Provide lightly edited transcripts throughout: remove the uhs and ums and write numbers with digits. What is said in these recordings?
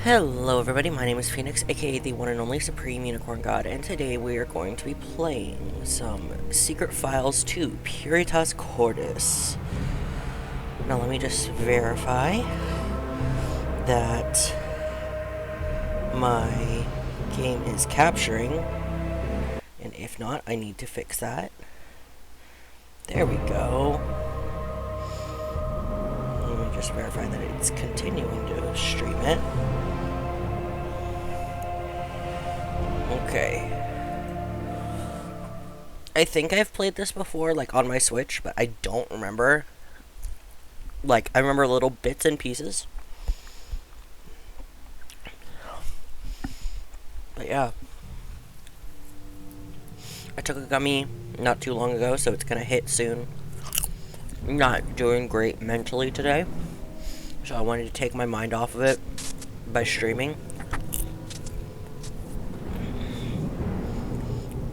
Hello everybody, my name is Phoenix, aka the one and only Supreme Unicorn God, and today we are going to be playing some Secret Files 2, Puritas Cordis. Now let me just verify that my game is capturing, and if not, I need to fix that. There we go. Let me just verify that it's continuing to stream it. Okay. I think I've played this before, like, on my Switch, but I don't remember. Like, I remember little bits and pieces. But yeah. I took a gummy not too long ago, so it's gonna hit soon. I'm not doing great mentally today, so I wanted to take my mind off of it by streaming.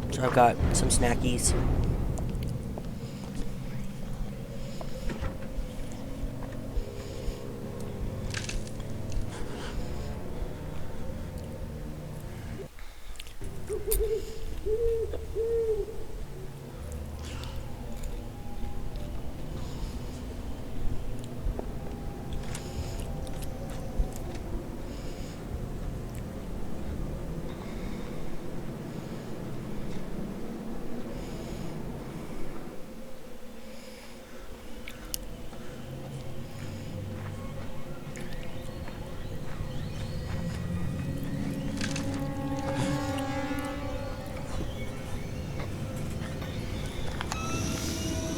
So I've got some snackies.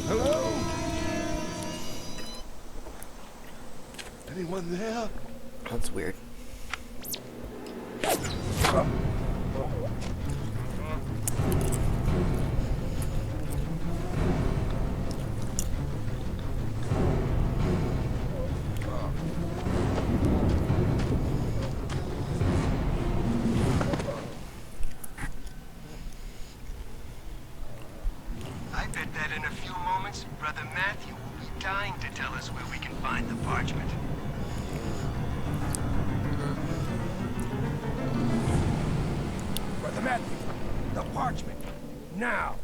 Hello? Anyone there? That's weird. I bet that in a few moments, Brother Matthew will be dying to tell us where we can find the parchment. Brother Matthew, the parchment. Now.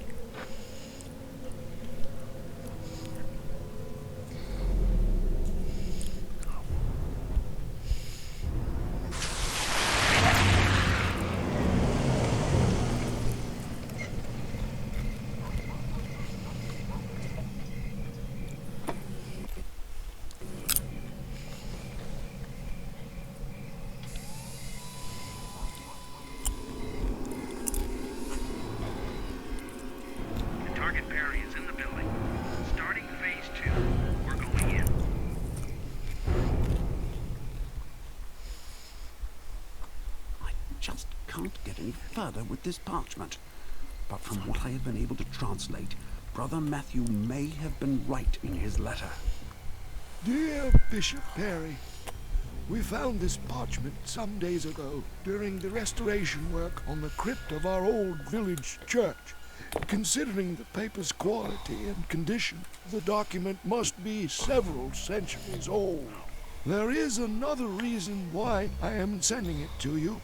further with this parchment. But from what I have been able to translate, Brother Matthew may have been right in his letter. Dear Bishop Perry, we found this parchment some days ago during the restoration work on the crypt of our old village church. Considering the paper's quality and condition, the document must be several centuries old. There is another reason why I am sending it to you.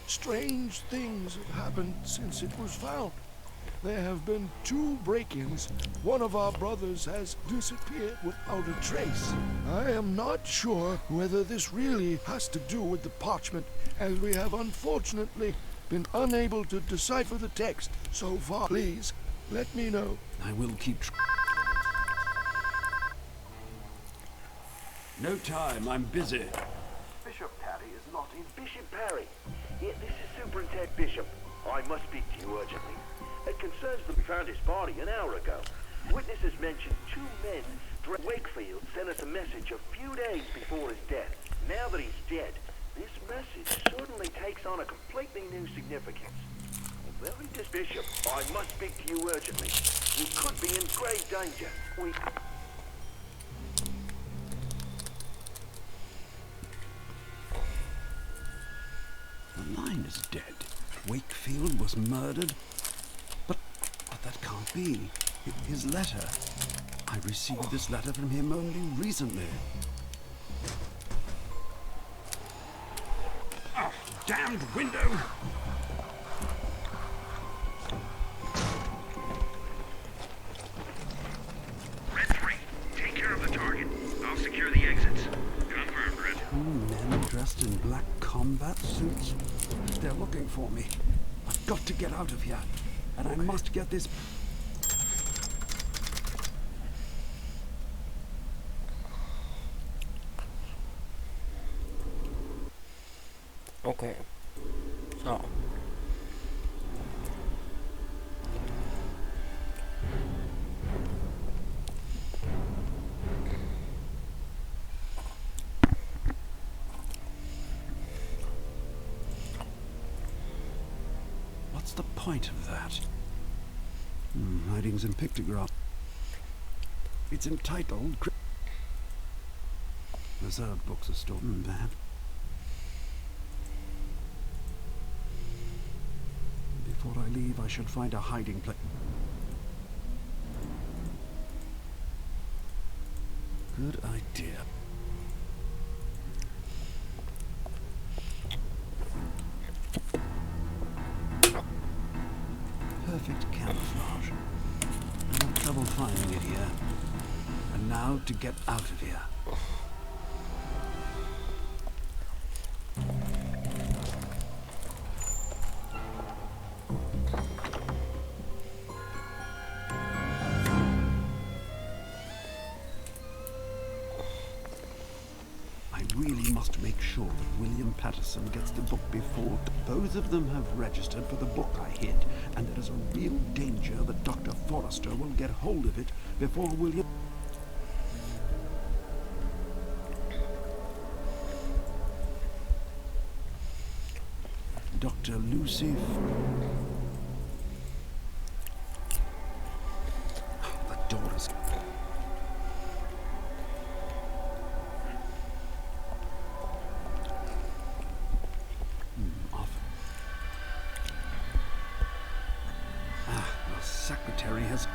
Strange things have happened since it was found. There have been 2 break-ins. One of our brothers has disappeared without a trace. I am not sure whether this really has to do with the parchment, as we have unfortunately been unable to decipher the text so far. Please, let me know. I will keep... No time, I'm busy. Bishop Paddy is not in. Bishop Parry. Yeah, this is Superintendent Bishop. I must speak to you urgently. It concerns that we found his body an hour ago. Witnesses mentioned 2 men. Wakefield sent us a message a few days before his death. Now that he's dead, this message suddenly takes on a completely new significance. Very Bishop, I must speak to you urgently. You could be in grave danger. The line is dead. Wakefield was murdered. But that can't be. His letter. I received this letter from him only recently. Oh, damned window! Red 3, take care of the target. I'll secure the exits. Confirmed, Red. 2 men dressed in black combat suits. They're looking for me. I've got to get out of here. And I must get this... Okay. So. What's the point of that? Writings and pictographs. It's entitled... Reserved books are stored in that. Before I leave, I should find a hiding place. Good idea. Perfect camouflage. I have trouble finding it here. And now to get out of here. I really must make sure that William Patterson gets the book before... Both of them have registered for the book I hid, and there is a real danger that Dr. Forrester will get hold of it before William... Dr. Lucy... The door is... Off. The secretary has...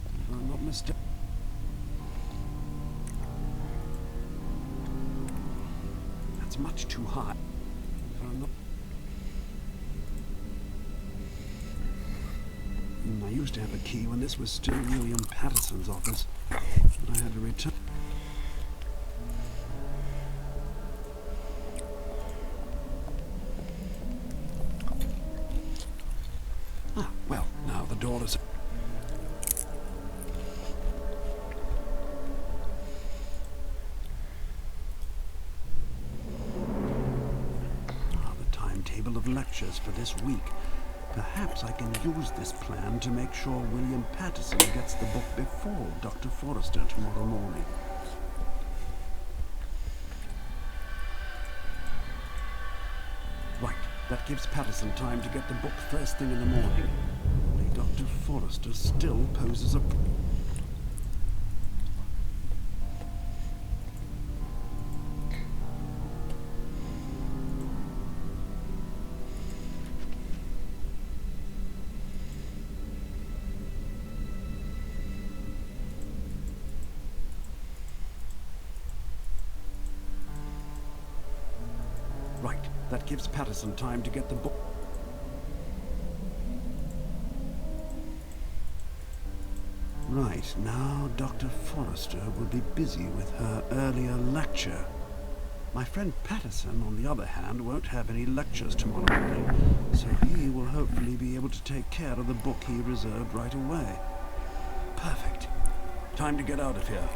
If I'm not mistaken... That's much too high. If I'm not... I used to have a key when this was still William Patterson's office, but I had to return. Well, now the door is... The timetable of lectures for this week. Perhaps I can use this plan to make sure William Patterson gets the book before Dr. Forrester tomorrow morning. That gives Patterson time to get the book first thing in the morning. Only Dr. Forrester still poses a... Right, that gives Patterson time to get the book... Right, now Dr. Forrester will be busy with her earlier lecture. My friend Patterson, on the other hand, won't have any lectures tomorrow morning, so he will hopefully be able to take care of the book he reserved right away. Perfect. Time to get out of here.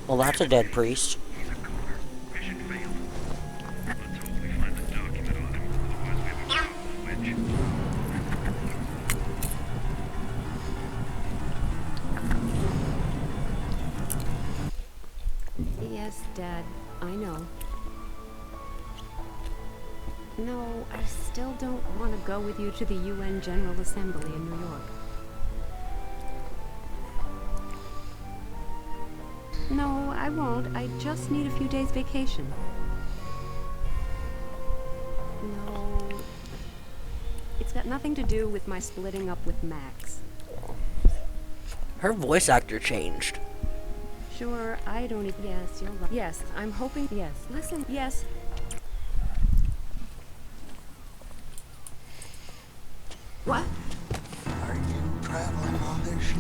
Well, that's a dead priest. He's a goner. Mission failed. Let's hope we find the document on him, otherwise we have a switch. Yes, Dad, I know. No, I still don't want to go with you to the UN General Assembly in New York. No, I won't. I just need a few days vacation. No. It's got nothing to do with my splitting up with Max. Her voice actor changed. Sure, I don't even... Yes, you're right. Yes, I'm hoping... Yes, listen, yes. What? Are you traveling on this ship?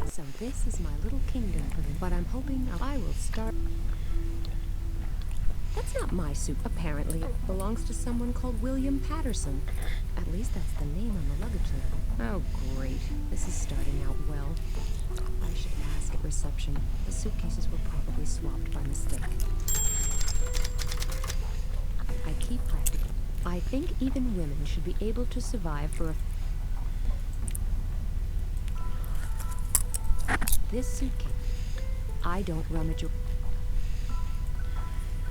So this is my little kingdom, but I'm hoping I will start... That's not my suit. Apparently, it belongs to someone called William Patterson. At least that's the name on the luggage label. Oh, great. This is starting out well. I should ask at reception. The suitcases were probably swapped by mistake. I keep practicing. I think even women should be able to survive for a... This suitcase. I don't rummage a...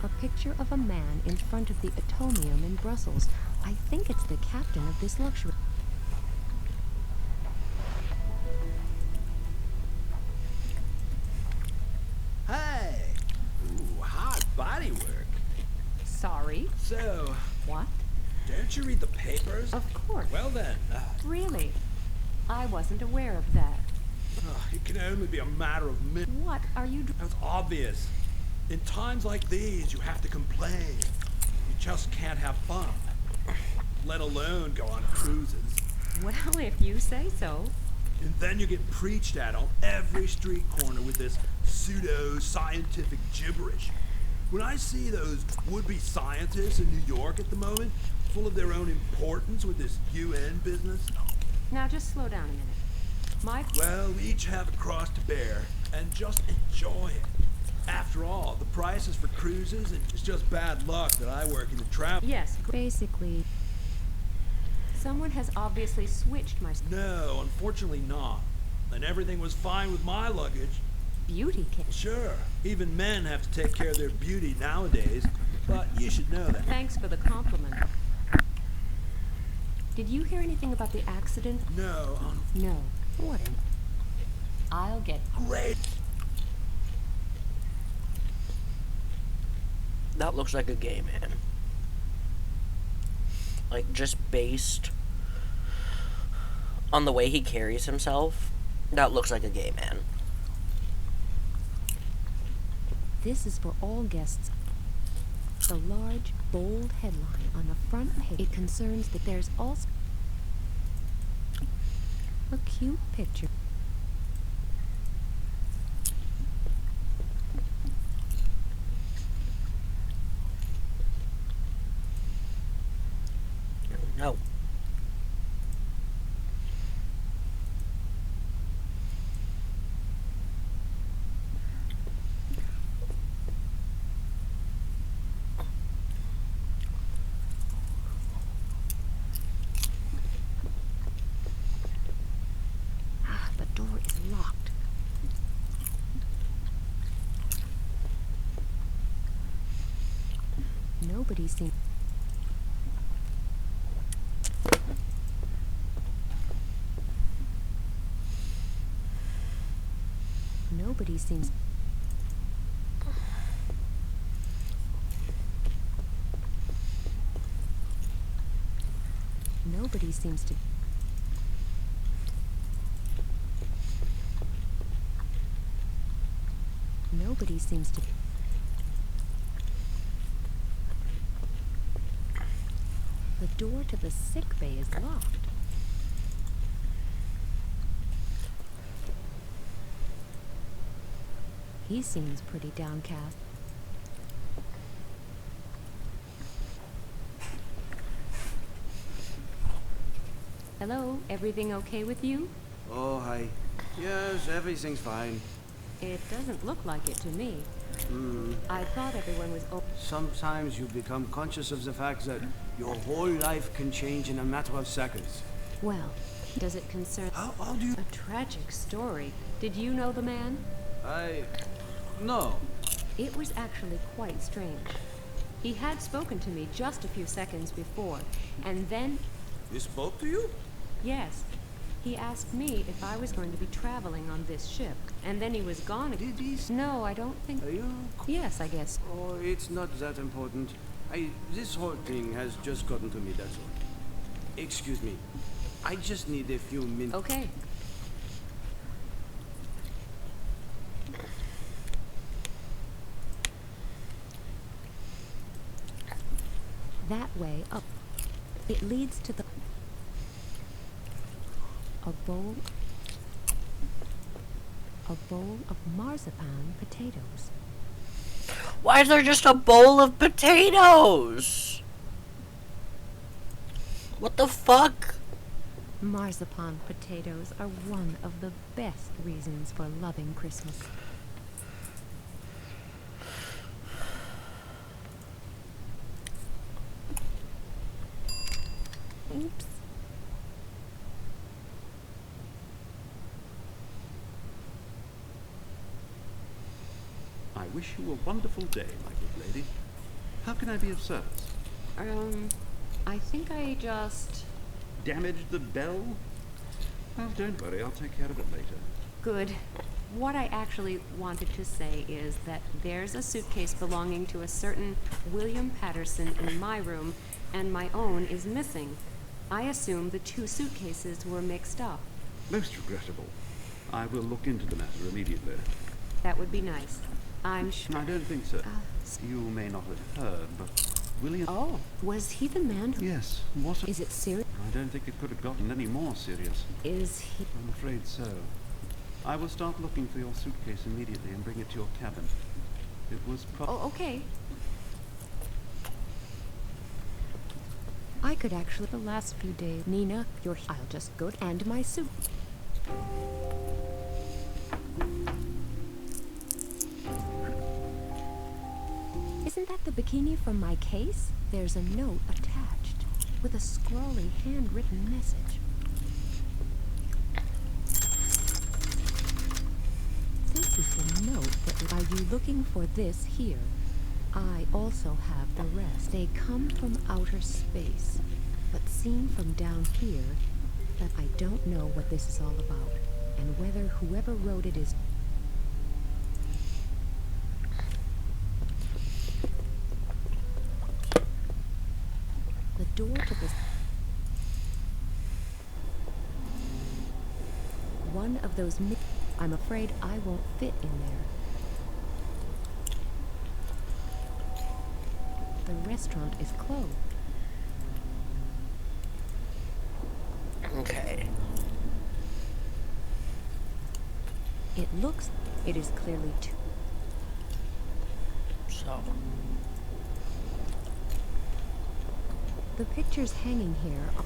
A picture of a man in front of the Atomium in Brussels. I think it's the captain of this luxury. Hey! Ooh, hot body work. Sorry? So, What? don't you read the papers? Of course. Well then, Really? I wasn't aware of that. it can only be a matter of minutes. What are you... It's obvious. In times like these, you have to complain. You just can't have fun. Let alone go on cruises. Well, if you say so. And then you get preached at on every street corner with this pseudo-scientific gibberish. When I see those would-be scientists in New York at the moment, full of their own importance with this UN business, Now just slow down a minute. well, we each have a cross to bear, and just enjoy it. After all, the prices for cruises, and it's just bad luck that I work in the travel. Yes, basically. Someone has obviously switched my... No, unfortunately not. And everything was fine with my luggage. beauty kit. Sure, even men have to take care of their beauty nowadays, but you should know that. Thanks for the compliment. Did you hear anything about the accident? No, No. What? I'll get great. That looks like a gay man. Like, just based on the way he carries himself, that looks like a gay man. This is for all guests. The large, bold headline on the front page. It concerns that there's also a cute picture. No. Ah, the door is locked. Nobody seems. Nobody seems. Nobody seems to. Nobody seems to. The door to the sick bay is locked. He seems pretty downcast. Hello, everything okay with you? Oh, hi. Yes, everything's fine. It doesn't look like it to me. I thought everyone was. Sometimes you become conscious of the fact that your whole life can change in a matter of seconds. Well, does it concern How do you... a tragic story? Did you know the man? No. It was actually quite strange. He had spoken to me just a few seconds before, and then, He spoke to you? yes, he asked me if I was going to be traveling on this ship, and then he was gone. Did he... No, I don't think. Are you... Yes, I guess. Oh, it's not that important. This whole thing has just gotten to me, that's all. Excuse me. I just need a few minutes. Okay. That way up. It leads to the... A bowl of marzipan potatoes. Why is there just a bowl of potatoes? What the fuck? Marzipan potatoes are one of the best reasons for loving Christmas. Oops. I wish you a wonderful day, my good lady. How can I be of service? I think I just... Damaged the bell? Well, don't worry, I'll take care of it later. Good. What I actually wanted to say is that there's a suitcase belonging to a certain William Patterson in my room, and my own is missing. I assume the two suitcases were mixed up. Most regrettable. I will look into the matter immediately. That would be nice. I'm sure... I don't think so. You may not have heard, but William... Oh, was he the man who... Yes, what a... Is it serious? I don't think it could have gotten any more serious. Is he... I'm afraid so. I will start looking for your suitcase immediately and bring it to your cabin. It was Oh, okay. I could actually the last few days. Nina, you're... I'll just go and my suit. Isn't that the bikini from my case? There's a note attached with a scrawly handwritten message. This is the you looking for this here? I also have the rest. They come from outer space, but seen from down here, that I don't know what this is all about, and whether whoever wrote it is... The door to this... One of those... I'm afraid I won't fit in there. The restaurant is closed. Okay. It looks... It is clearly too... So. The pictures hanging here are...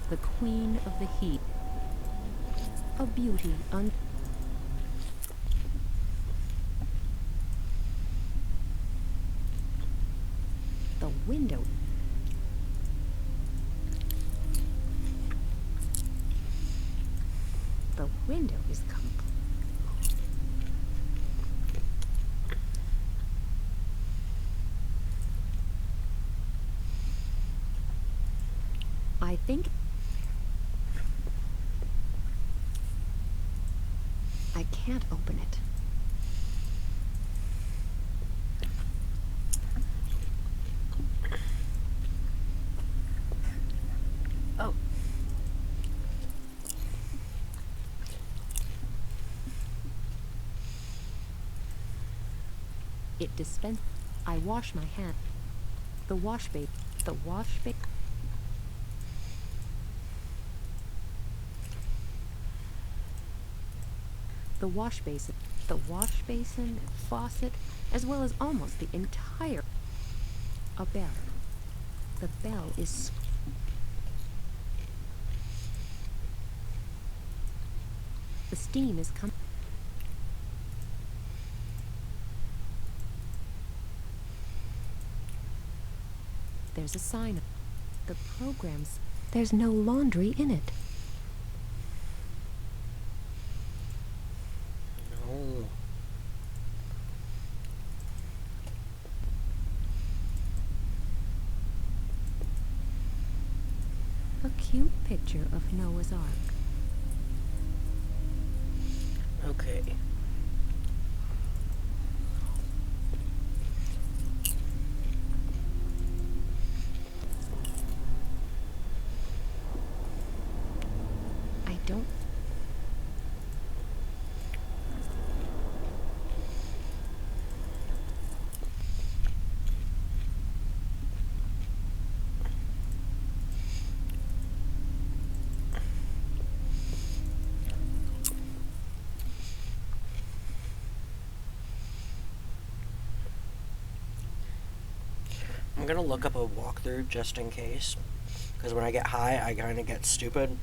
The Queen of the Heat. A beauty The window. The window is I think I can't open it. Oh. It dispense. I wash my hand. The wash basin. The wash basin. The wash basin, faucet, as well as almost the entire... A bell. The bell is... The steam is coming. There's a sign. The programs. There's no laundry in it. No. A cute picture of Noah's Ark. Okay. I don't... I'm gonna look up a walkthrough just in case, because when I get high, I kind of get stupid.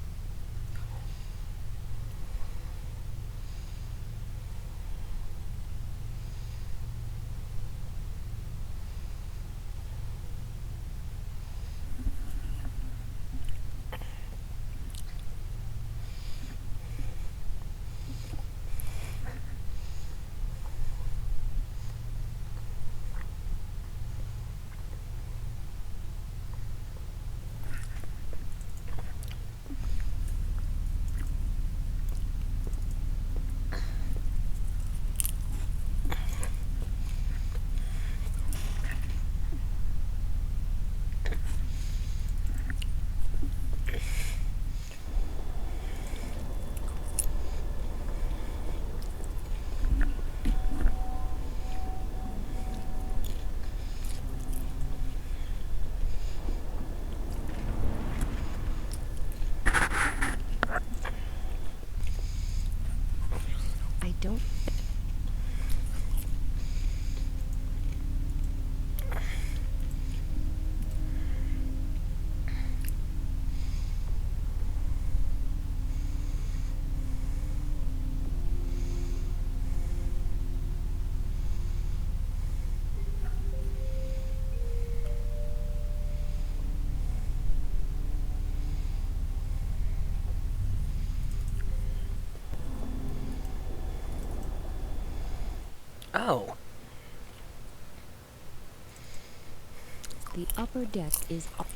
I don't... Oh. The upper deck is up.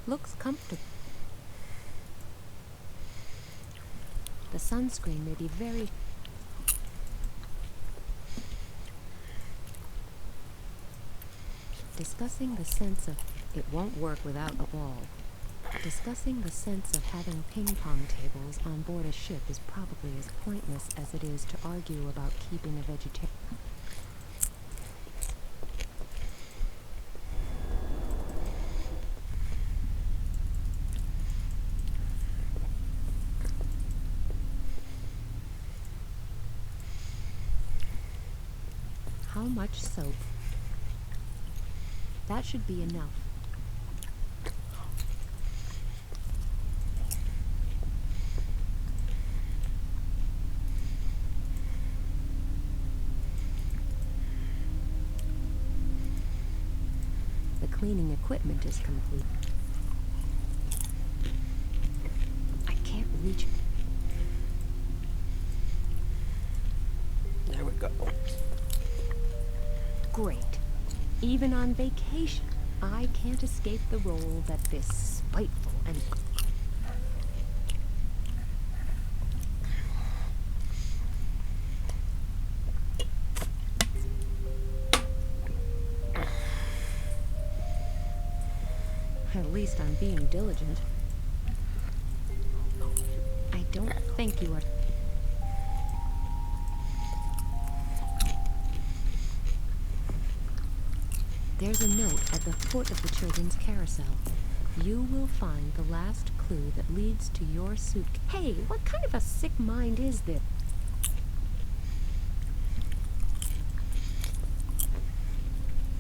Looks comfortable. The sunscreen may be very... Discussing the sense of it won't work without a ball. Discussing the sense of having ping pong tables on board a ship is probably as pointless as it is to argue about keeping a vegetarian. How much soap? That should be enough. The cleaning equipment is complete. I can't reach it. There we go. Great. Even on vacation, I can't escape the role that this spiteful and... At least I'm being diligent. I don't think you are... There's a note at the foot of the children's carousel. You will find the last clue that leads to your suit. Hey, what kind of a sick mind is this?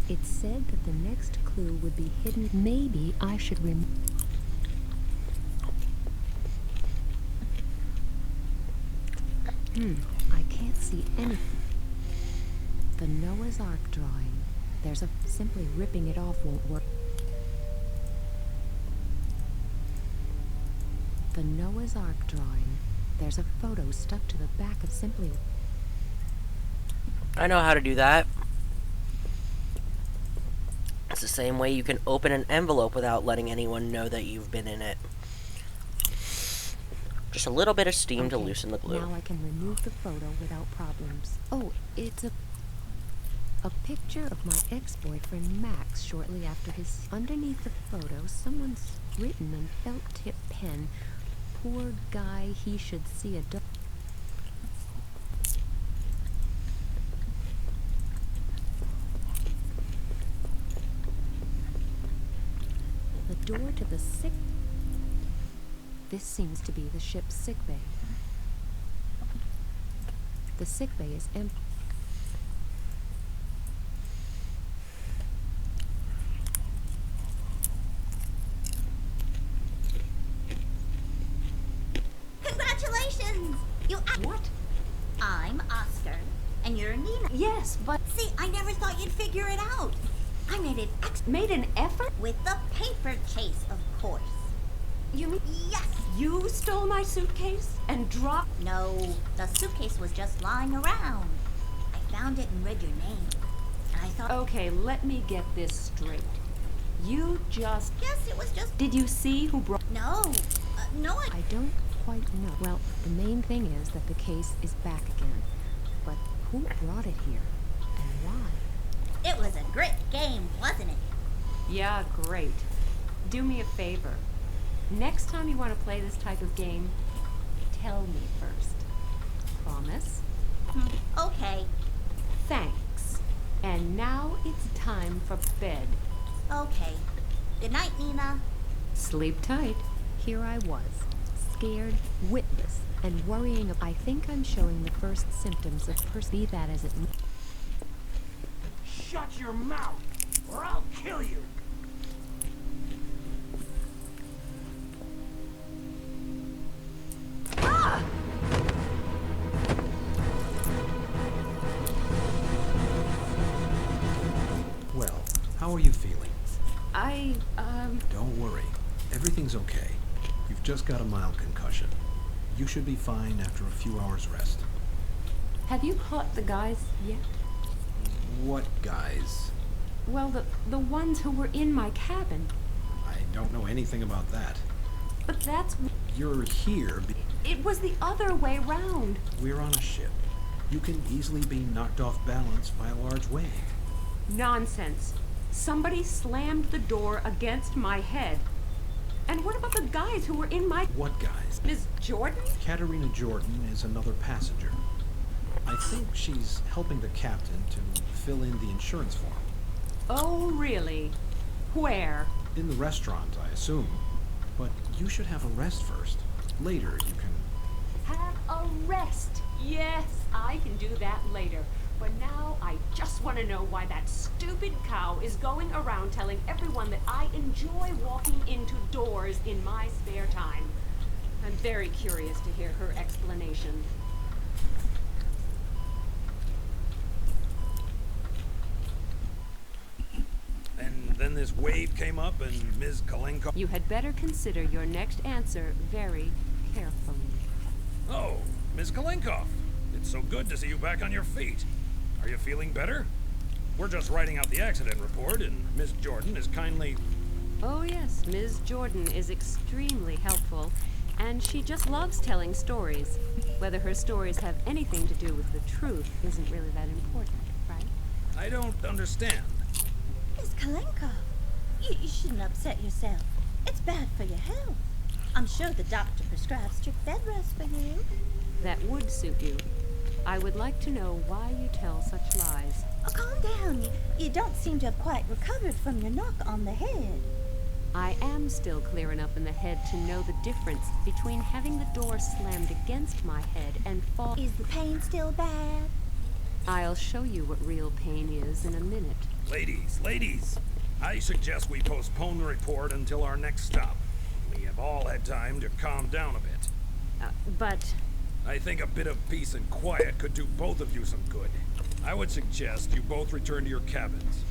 It said that the next clue would be hidden. Maybe I should I can't see anything. The Noah's Ark drawing. There's a... Simply ripping it off won't work. The Noah's Ark drawing. There's a photo stuck to the back of simply... I know how to do that. It's the same way you can open an envelope without letting anyone know that you've been in it. Just a little bit of steam to loosen the glue. Now I can remove the photo without problems. Oh, it's a picture of my ex-boyfriend Max shortly after his... Underneath the photo, someone's written in felt-tip pen, "Poor guy, he should see a dog." The door to the sick... This seems to be the ship's sickbay. The sickbay is empty. Congratulations! What? I'm Oscar, and you're Nina. Yes, but... See, I never thought you'd figure it out. I made an effort? With the paper chase, of course. You mean... Yes! You stole my suitcase and dropped... No, the suitcase was just lying around. I found it and read your name. And I thought... Okay, let me get this straight. You just... Yes, it was just... Did you see who brought... No. No, I don't quite know. Well, the main thing is that the case is back again. But who brought it here? And why? It was a great game, wasn't it? Yeah, great. Do me a favor. Next time you want to play this type of game, tell me first. Promise? Okay. Thanks. And now it's time for bed. Okay. Good night, Nina. Sleep tight. Here I was, scared, witless, and worrying. I think I'm showing the first symptoms of be that as it may. Shut your mouth, or I'll kill you! Well, how are you feeling? Don't Don't worry. Everything's okay. You've just got a mild concussion. You should be fine after a few hours rest. Have you caught the guys yet? What guys? Well, the ones who were in my cabin. I don't know anything about that. But that's... You're here It was the other way round. we're on a ship. You can easily be knocked off balance by a large wave. Nonsense. Somebody slammed the door against my head. And what about the guys who were in my... What guys? Miss Jordan? Katerina Jordan is another passenger. I think she's helping the captain to fill in the insurance form. Oh, really? Where? In the restaurant, I assume. But you should have a rest first. Later, you can... Have a rest. Yes, I can do that later. But now I just want to know why that stupid cow is going around telling everyone that I enjoy walking into doors in my spare time. I'm very curious to hear her explanation. And then this wave came up and Ms. Kalenko... You had better consider your next answer very carefully. Oh, Ms. Kalenkov. It's so good to see you back on your feet. Are you feeling better? We're just writing out the accident report, and Miss Jordan is kindly... Oh yes, Ms. Jordan is extremely helpful, and she just loves telling stories. Whether her stories have anything to do with the truth isn't really that important, right? I don't understand. Miss Kalenko, you shouldn't upset yourself. It's bad for your health. I'm sure the doctor prescribed strict bed rest for you. That would suit you. I would like to know why you tell such lies. Oh, calm down. You don't seem to have quite recovered from your knock on the head. I am still clear enough in the head to know the difference between having the door slammed against my head and fall. Is the pain still bad? I'll show you what real pain is in a minute. Ladies, I suggest we postpone the report until our next stop. We have all had time to calm down a bit. But I think a bit of peace and quiet could do both of you some good. I would suggest you both return to your cabins.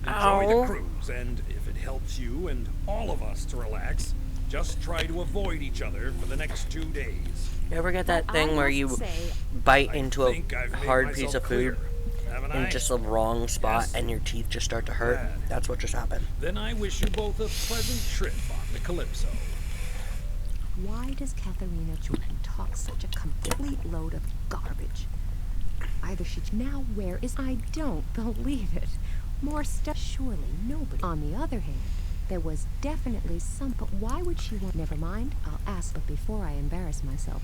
Enjoy the cruise, and if it helps you and all of us to relax, just try to avoid each other for the next 2 days. You ever get that I thing where must you say, bite into a think I've made hard piece myself of food clear, haven't in I? just the wrong spot Yes. and your teeth just start to hurt? Glad. That's what just happened. Then I wish you both a pleasant trip on the Calypso. Why does Katharina Jordan talk such a complete load of garbage? Either she now where is I don't believe it. More stuff. Surely nobody. On the other hand, there was definitely some. But why would she want? Never mind. I'll ask. But before I embarrass myself.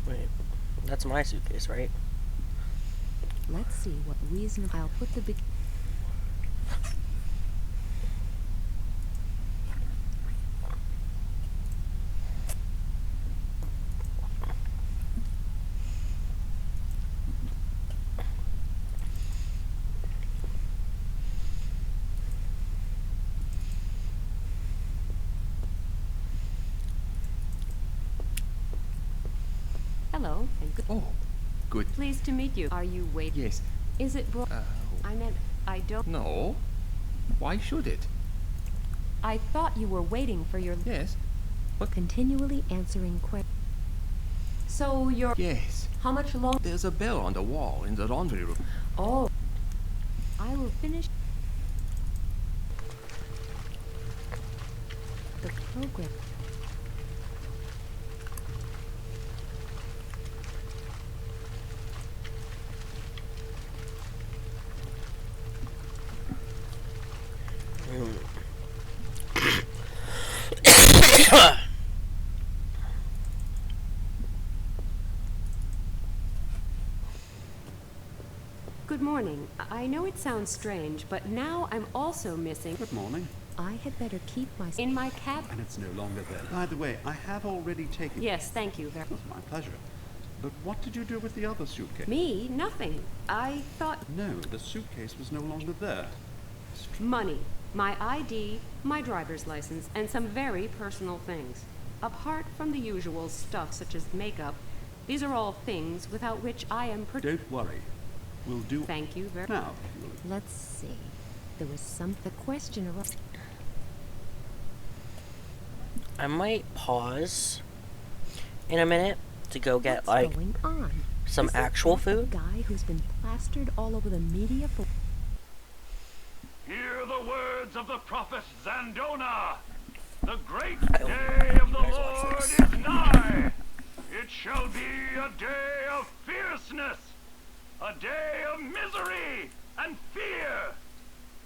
Wait, that's my suitcase, right? Let's see what reason I'll put the big. hello, and good. Oh, good. Pleased to meet you. Are you waiting? Yes. Is it I meant, I don't. No. Why should it? I thought you were waiting for your. Yes. Continually answering questions. So you're. Yes. How much longer? There's a bell on the wall in the laundry room. Oh. I will finish. The program. Good morning. I know it sounds strange, but now I'm also missing. Good morning. I had better keep my... In my cab? And it's no longer there. By the way, I have already taken... Yes, thank you. It was my pleasure. But what did you do with the other suitcase? Me? Nothing. I thought... No, the suitcase was no longer there. Money. My ID, my driver's license, and some very personal things. Apart from the usual stuff such as makeup, these are all things without which I am... Don't worry. We'll do... Thank you very... Now, Let's see. There was the question around... I might pause in a minute to go get, What's like, going on? some Is that actual the food. guy who's been plastered all over the media for... Hear the words of the prophet Zandona. The great day of the Lord is nigh. It shall be a day of fierceness, a day of misery and fear,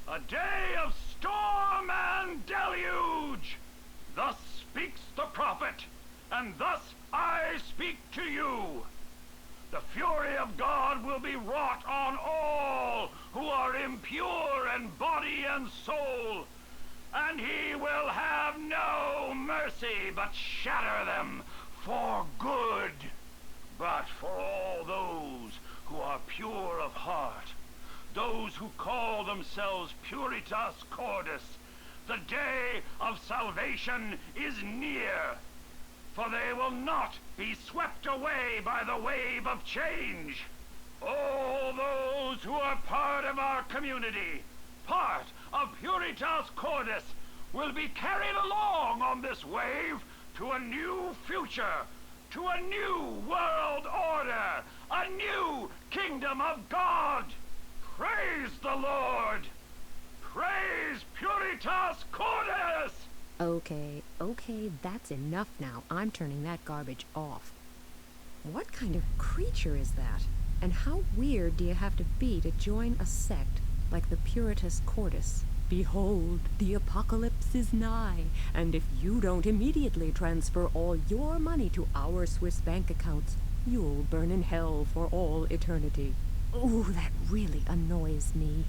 a day of storm and deluge. Thus speaks the prophet, and thus I speak to you. The fury of God will be wrought on all who are impure in body and soul, and he will have no mercy but shatter them for good. But for all those who are pure of heart, those who call themselves Puritas Cordis, the day of salvation is near. For they will not be swept away by the wave of change. All those who are part of our community, part of Puritas Cordis, will be carried along on this wave to a new future, to a new world order, a new kingdom of God. Praise the Lord! Praise Puritas Cordis! Okay, that's enough now. I'm turning that garbage off. What kind of creature is that? And how weird do you have to be to join a sect like the Puritas Cordis? Behold, the apocalypse is nigh, and if you don't immediately transfer all your money to our Swiss bank accounts, you'll burn in hell for all eternity. Ooh, that really annoys me.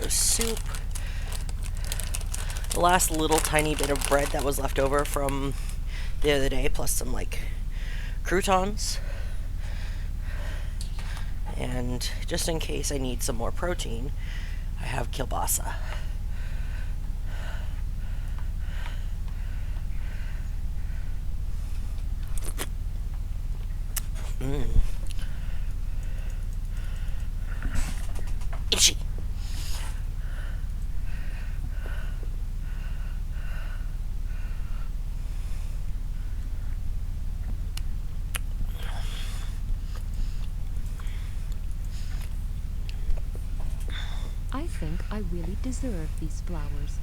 of soup. The last little tiny bit of bread that was left over from the other day, plus some, like, croutons. And just in case I need some more protein, I have kielbasa. Itchy. I think I really deserve these flowers.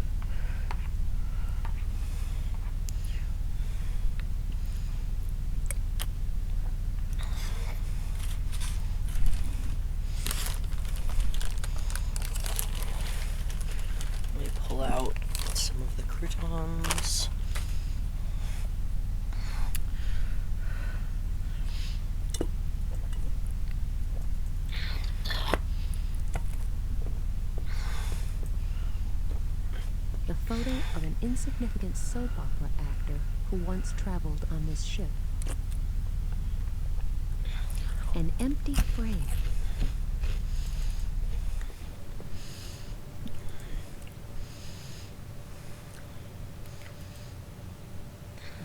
Let me pull out some of the croutons. The photo of an insignificant soap opera actor who once traveled on this ship. An empty frame.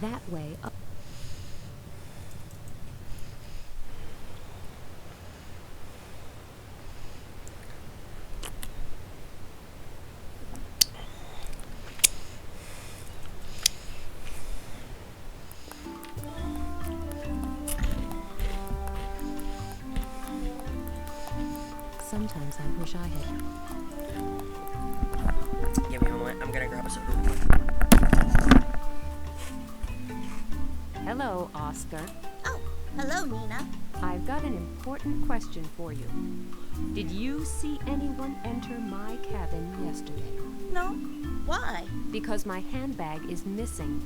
That way up. Sometimes I wish I had. Give me a moment. I'm gonna grab a soda. Hello, Oscar. Oh, hello, Nina. I've got an important question for you. Did you see anyone enter my cabin yesterday? No? Why? Because my handbag is missing.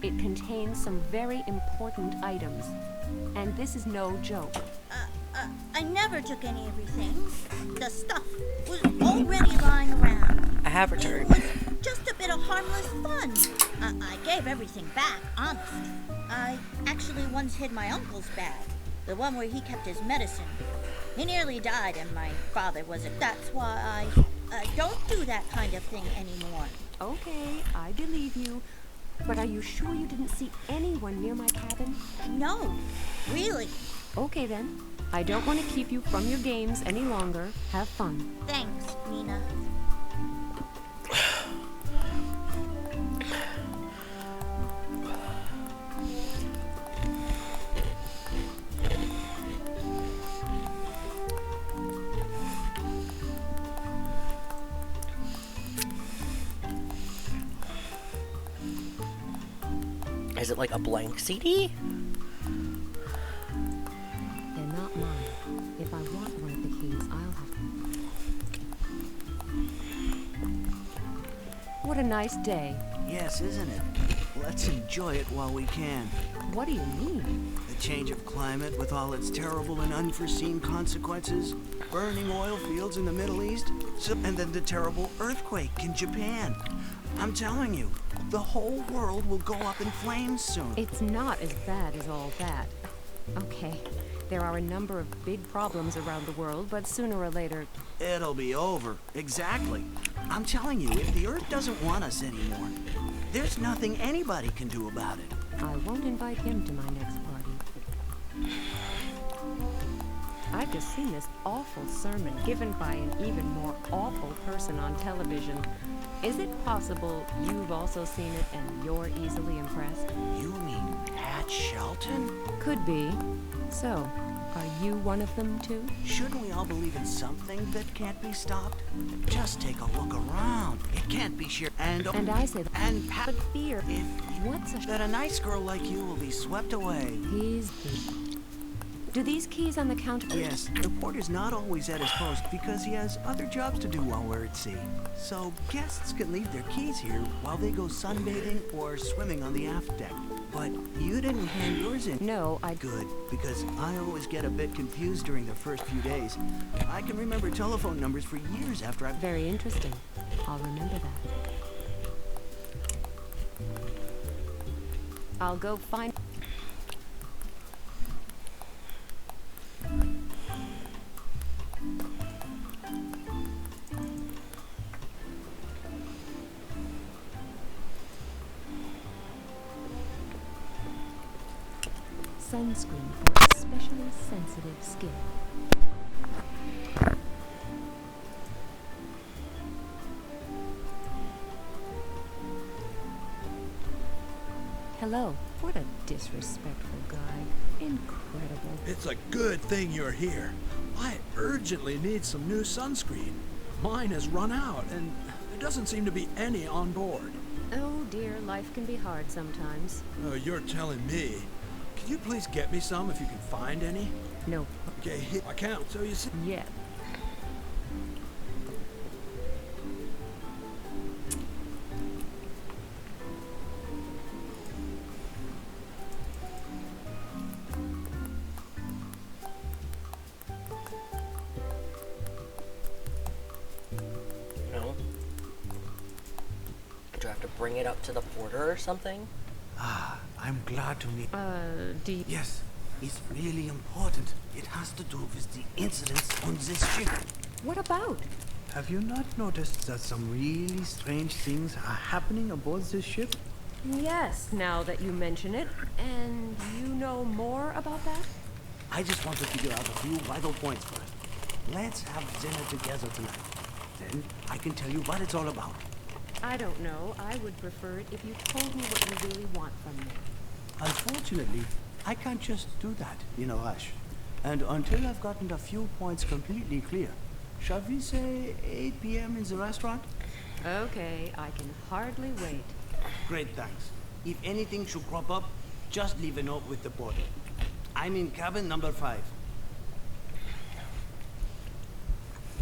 It contains some very important items. And this is no joke. I never took any of your things. The stuff was already lying around. I have returned. It was just a bit of harmless fun. I gave everything back, honest. I actually once hid my uncle's bag, the one where he kept his medicine. He nearly died and my father was it. That's why I don't do that kind of thing anymore. Okay, I believe you. But are you sure you didn't see anyone near my cabin? No, really. Okay then. I don't want to keep you from your games any longer. Have fun. Thanks, Nina. Is it like a blank CD? They're not mine. If I want one of the keys, I'll have. What a nice day. Yes, isn't it? Let's enjoy it while we can. What do you mean? The change of climate with all its terrible and unforeseen consequences, burning oil fields in the Middle East, and then the terrible earthquake in Japan. I'm telling you, the whole world will go up in flames soon. It's not as bad as all that. Okay, there are a number of big problems around the world, but sooner or later... It'll be over. Exactly. I'm telling you, if the Earth doesn't want us anymore, there's nothing anybody can do about it. I won't invite him to my next party. I've just seen this awful sermon given by an even more awful person on television. Is it possible you've also seen it and you're easily impressed? You mean Pat Shelton? Could be. So, are you one of them too? Shouldn't we all believe in something that can't be stopped? Just take a look around. It can't be sheer and I say that. And But fear. If What's a that a nice girl like you will be swept away. He's busy. Do these keys on the counter? Yes, the porter's not always at his post because he has other jobs to do while we're at sea. So guests can leave their keys here while they go sunbathing or swimming on the aft deck. But you didn't hand yours in. No, I... Good, because I always get a bit confused during the first few days. I can remember telephone numbers for years after I've... Very interesting. I'll remember that. I'll go find... Sunscreen for especially sensitive skin. Hello. What a disrespectful guy. Incredible. It's a good thing you're here. I urgently need some new sunscreen. Mine has run out, and there doesn't seem to be any on board. Oh dear, life can be hard sometimes. Oh, you're telling me. Can you please get me some if you can find any? No. Okay, hit my count so you see. Yeah. No. Do I have to bring it up to the porter or something? Ah, I'm glad to meet... Do you... Yes, it's really important. It has to do with the incidents on this ship. What about? Have you not noticed that some really strange things are happening aboard this ship? Yes, now that you mention it. And you know more about that? I just want to figure out a few vital points first. Let's have dinner together tonight. Then I can tell you what it's all about. I don't know. I would prefer it if you told me what you really want from me. Unfortunately, I can't just do that in a rush. And until I've gotten a few points completely clear, shall we say 8 p.m. in the restaurant? Okay, I can hardly wait. Great, thanks. If anything should crop up, just leave a note with the porter. I'm in cabin number 5.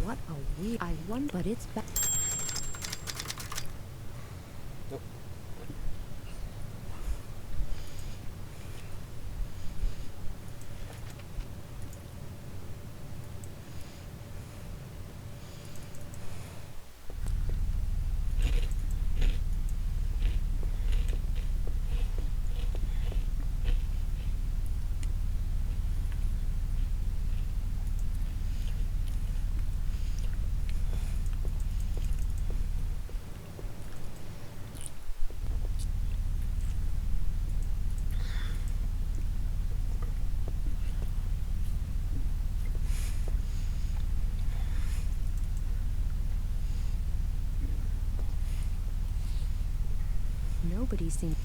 What a weird... I wonder... But it's back... Nobody seems...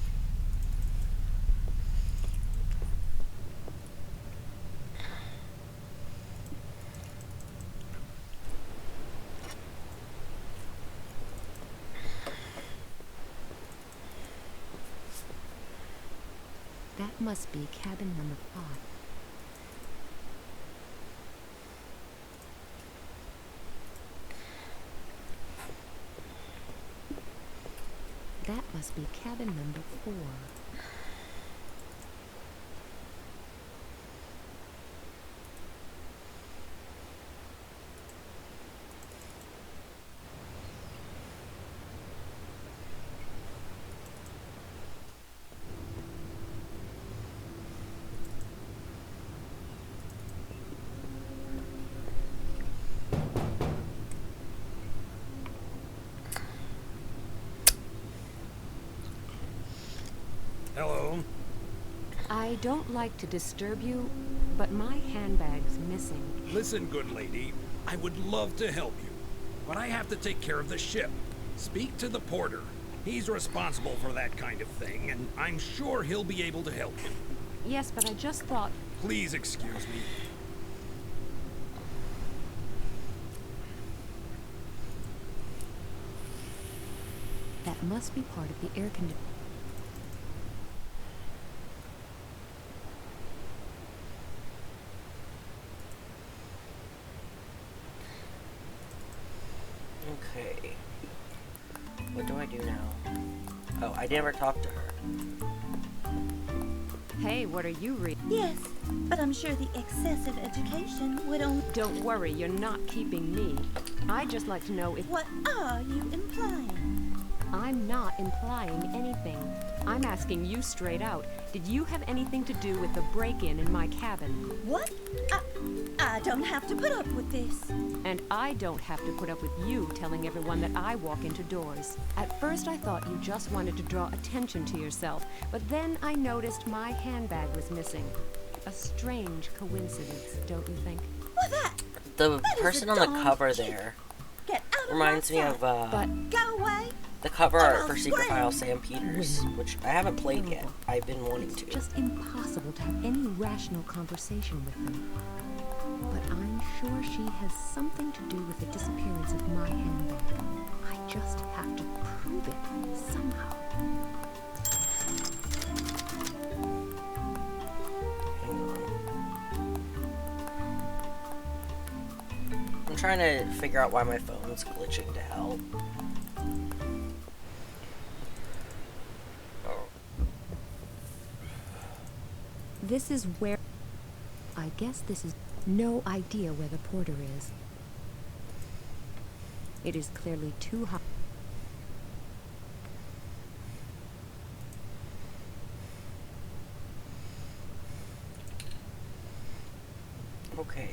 That must be cabin number 5. That must be cabin number 4. Hello? I don't like to disturb you, but my handbag's missing. Listen, good lady, I would love to help you, but I have to take care of the ship. Speak to the porter. He's responsible for that kind of thing, and I'm sure he'll be able to help you. Yes, but I just thought... Please excuse me. That must be part of the air conditioner. do now? Oh, I never talked to her. Hey, what are you reading? Yes, but I'm sure the excessive education would only... Don't worry, you're not keeping me. I'd just like to know if... What are you implying? I'm not implying anything. I'm asking you straight out. Did you have anything to do with the break-in in my cabin? What? I don't have to put up with this. And I don't have to put up with you telling everyone that I walk into doors. At first I thought you just wanted to draw attention to yourself, but then I noticed my handbag was missing. A strange coincidence, don't you think? Well, The that is person a on the darn cover cheat. there Get out of reminds my me sight. of But Go away. the cover Or art I'll for Secret scream. Files Sam Peters, which I haven't played yet. Terrible. I've been wanting it's to. just impossible to have any rational conversation with them. But I'm sure she has something to do with the disappearance of my handbag. I just have to prove it somehow. Hang on. I'm trying to figure out why my phone's glitching to hell. Oh. This is where... I guess this is... No idea where the porter is. It is clearly too hot. Okay.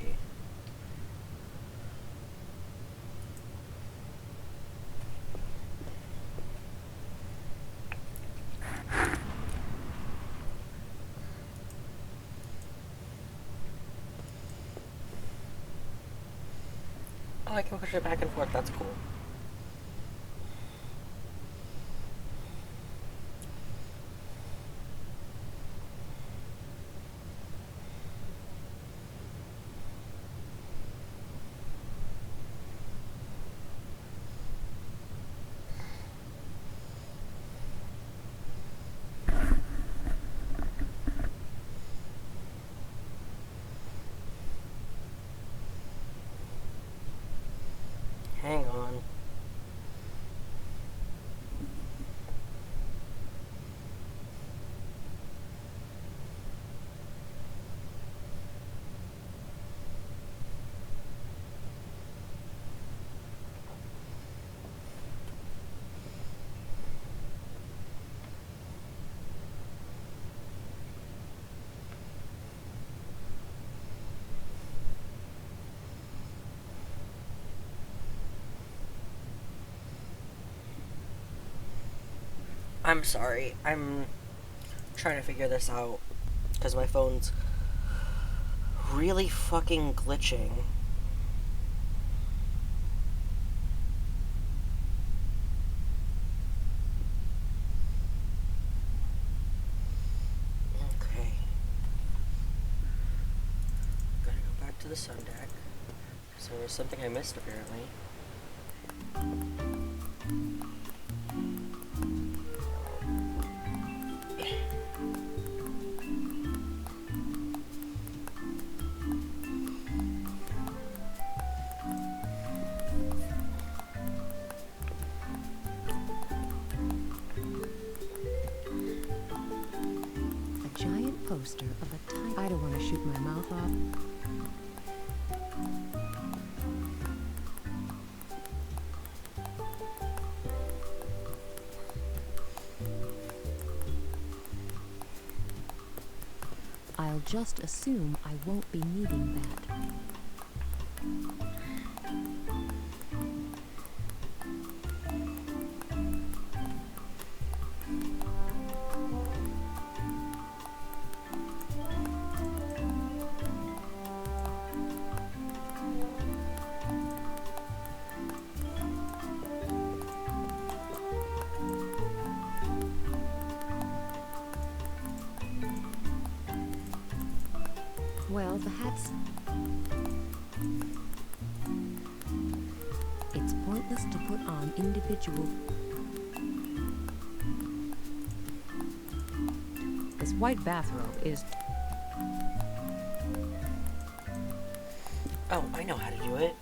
Oh, I can push it back and forth. That's cool. Hang on. I'm sorry. I'm trying to figure this out because my phone's really fucking glitching. Okay. Gotta go back to the sun deck. So there's something I missed apparently. A giant poster of a tiny... I don't want to shoot my mouth off. I'll just assume I won't be needing that. Well, the hat's... It's pointless to put on individual... This white bathrobe is... Oh, I know how to do it.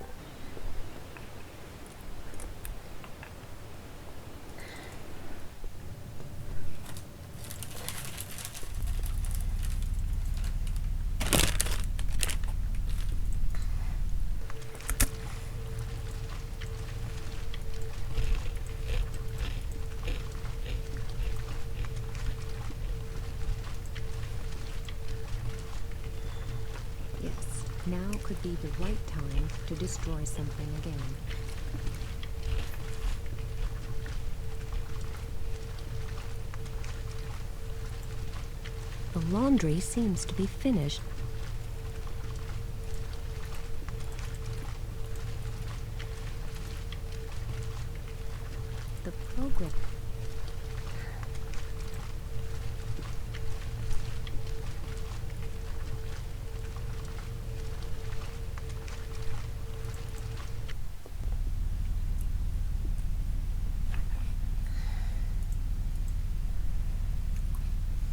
could be the right time to destroy something again. The laundry seems to be finished. The program.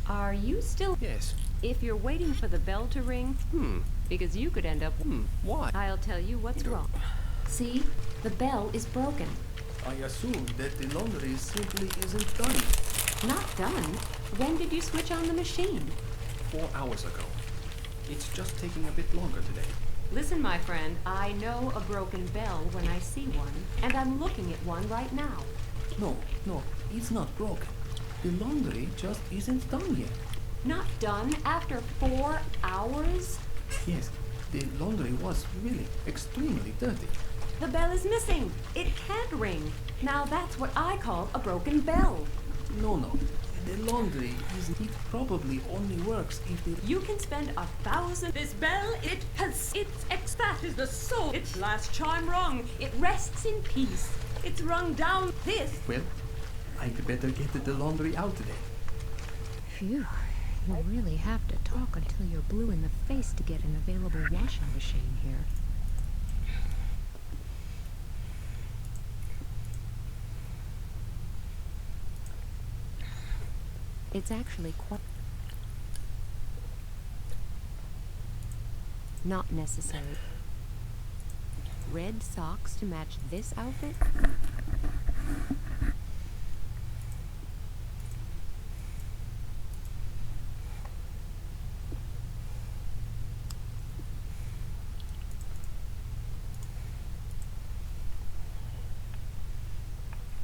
Are you still... Yes. If you're waiting for the bell to ring, because you could end up... Why? I'll tell you what's wrong. See? The bell is broken. I assume that the laundry simply isn't done. Not done? When did you switch on the machine? 4 hours ago. It's just taking a bit longer today. Listen, my friend, I know a broken bell when I see one, and I'm looking at one right now. No, it's not broken. The laundry just isn't done yet. Not done after 4 hours? Yes, the laundry was really extremely dirty. The bell is missing. It can't ring. Now that's what I call a broken bell. No. The laundry it probably only works if the... You can spend 1,000. This bell, that is the soul. Its last chime rung. It rests in peace. It's rung down this. Well, I'd better get the laundry out today. Phew. You really have to talk until you're blue in the face to get an available washing machine here. It's actually quite... not necessary. Red socks to match this outfit?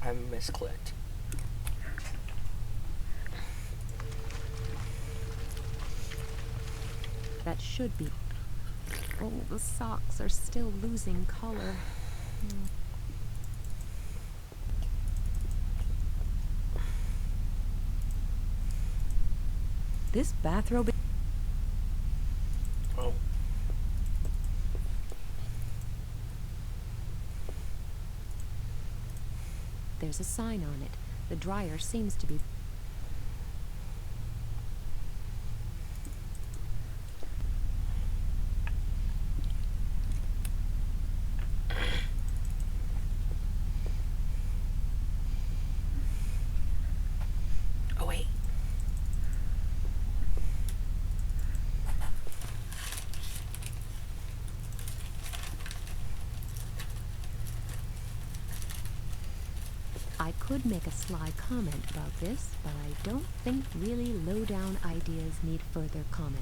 I misclicked. That should be... oh, the socks are still losing color. This bathrobe... oh. There's a sign on it. The dryer seems to be... oh, wait. I could make a sly comment about this, but I don't think really low-down ideas need further comment.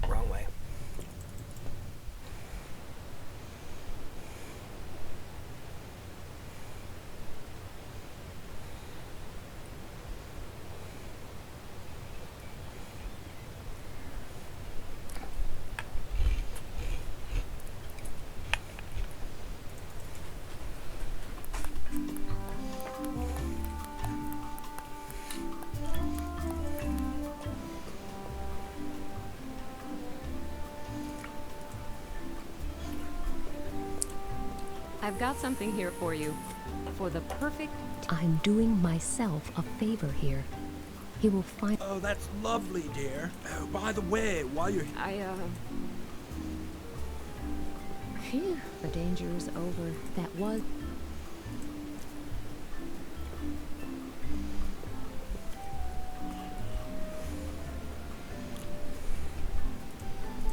Wrong way. I've got something here for you. For the perfect... I'm doing myself a favor here. He will find... Oh, that's lovely, dear. Oh, by the way, while you're... Phew, the danger is over. That was...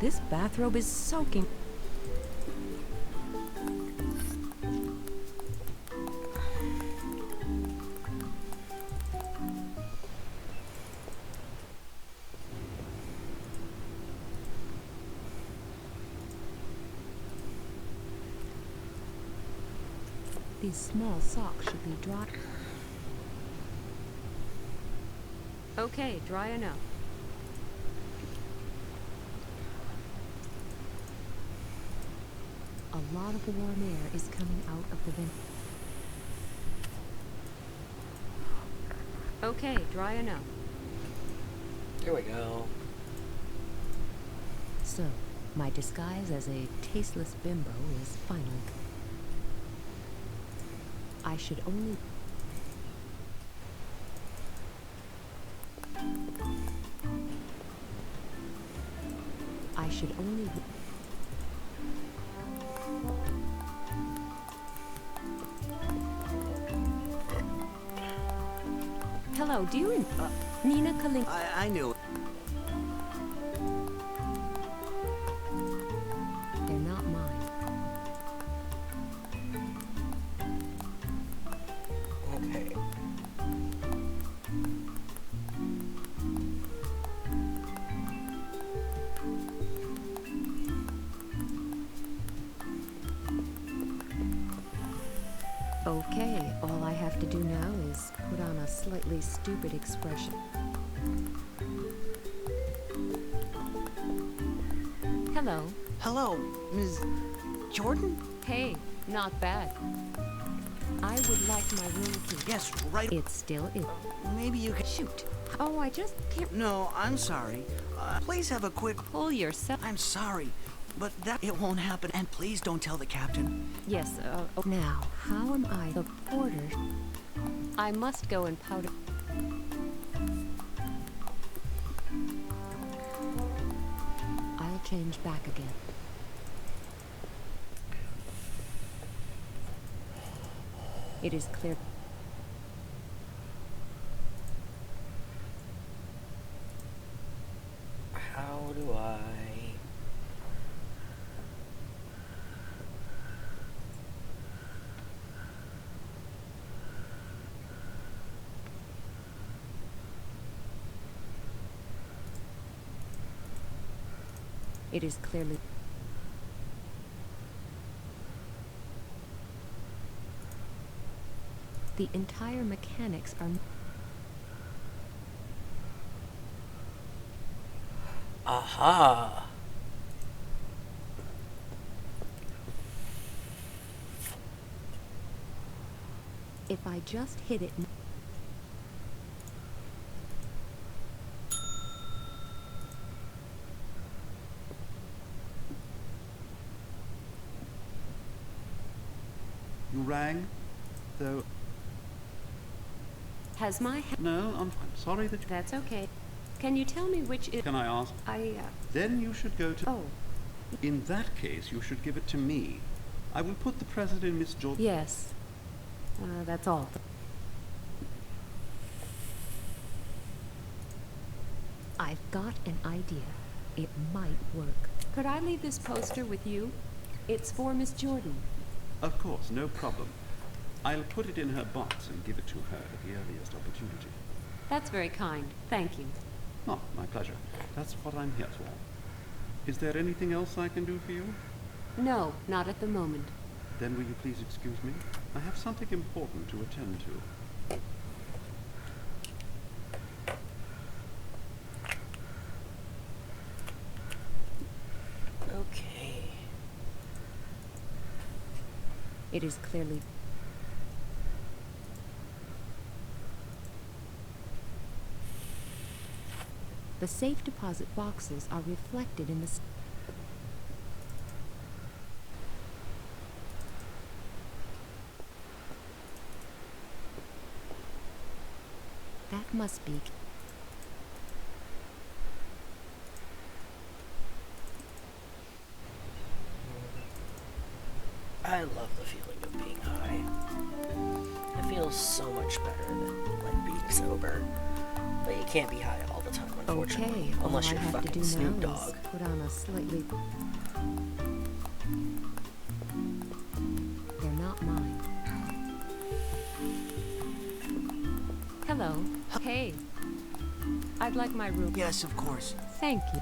This bathrobe is soaking. These small socks should be dry. Okay, dry enough. A lot of warm air is coming out of the vent. Okay, dry enough. Here we go. So, my disguise as a tasteless bimbo is finally... I should only... I should only... Hello, do you... Nina Kalink... I knew it. They're not mine. Okay. Okay, all I have to do now is put on a slightly stupid expression. Hello. Hello, Ms. Jordan? Hey, not bad. I would like my room key. Yes, right. It still is. Maybe you could... Shoot. Oh, I just can't... No, I'm sorry. Please have a quick... Pull yourself... I'm sorry, but that it won't happen. And please don't tell the captain. Yes, now, how am I the porter? I must go and powder... I'll change back again. It is clear... How do I... It is clearly... The entire mechanics are... Aha! If I just hit it... You rang, though. Has my... No, I'm sorry that you... That's okay. Can you tell me which is... Can I ask? Then you should go to... Oh. In that case, you should give it to me. I will put the president in Miss Jordan... Yes. That's all. I've got an idea. It might work. Could I leave this poster with you? It's for Miss Jordan. Of course, no problem. I'll put it in her box and give it to her at the earliest opportunity. That's very kind. Thank you. Oh, my pleasure. That's what I'm here for. Is there anything else I can do for you? No, not at the moment. Then will you please excuse me? I have something important to attend to. Okay. It is clearly... The safe deposit boxes are reflected in the... That must be... I love the feeling of being high. It feels so much better than, like, being sober. But you can't be high all the time, unfortunately. Okay, unless all you're I have to fucking do Snoop now Dogg. is put on a slightly... They're not mine. Hello. Hey. I'd like my room. Yes, of course. Thank you.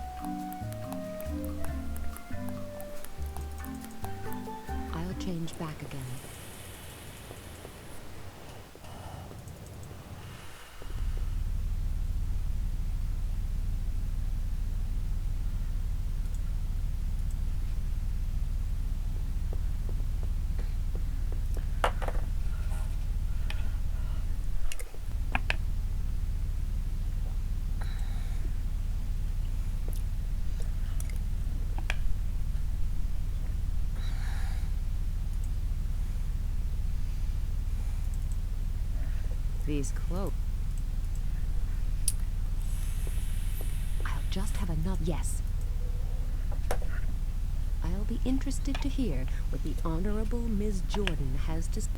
I'll change back again. these clothes. I'll just have another. Yes. I'll be interested to hear what the Honorable Ms. Jordan has to say.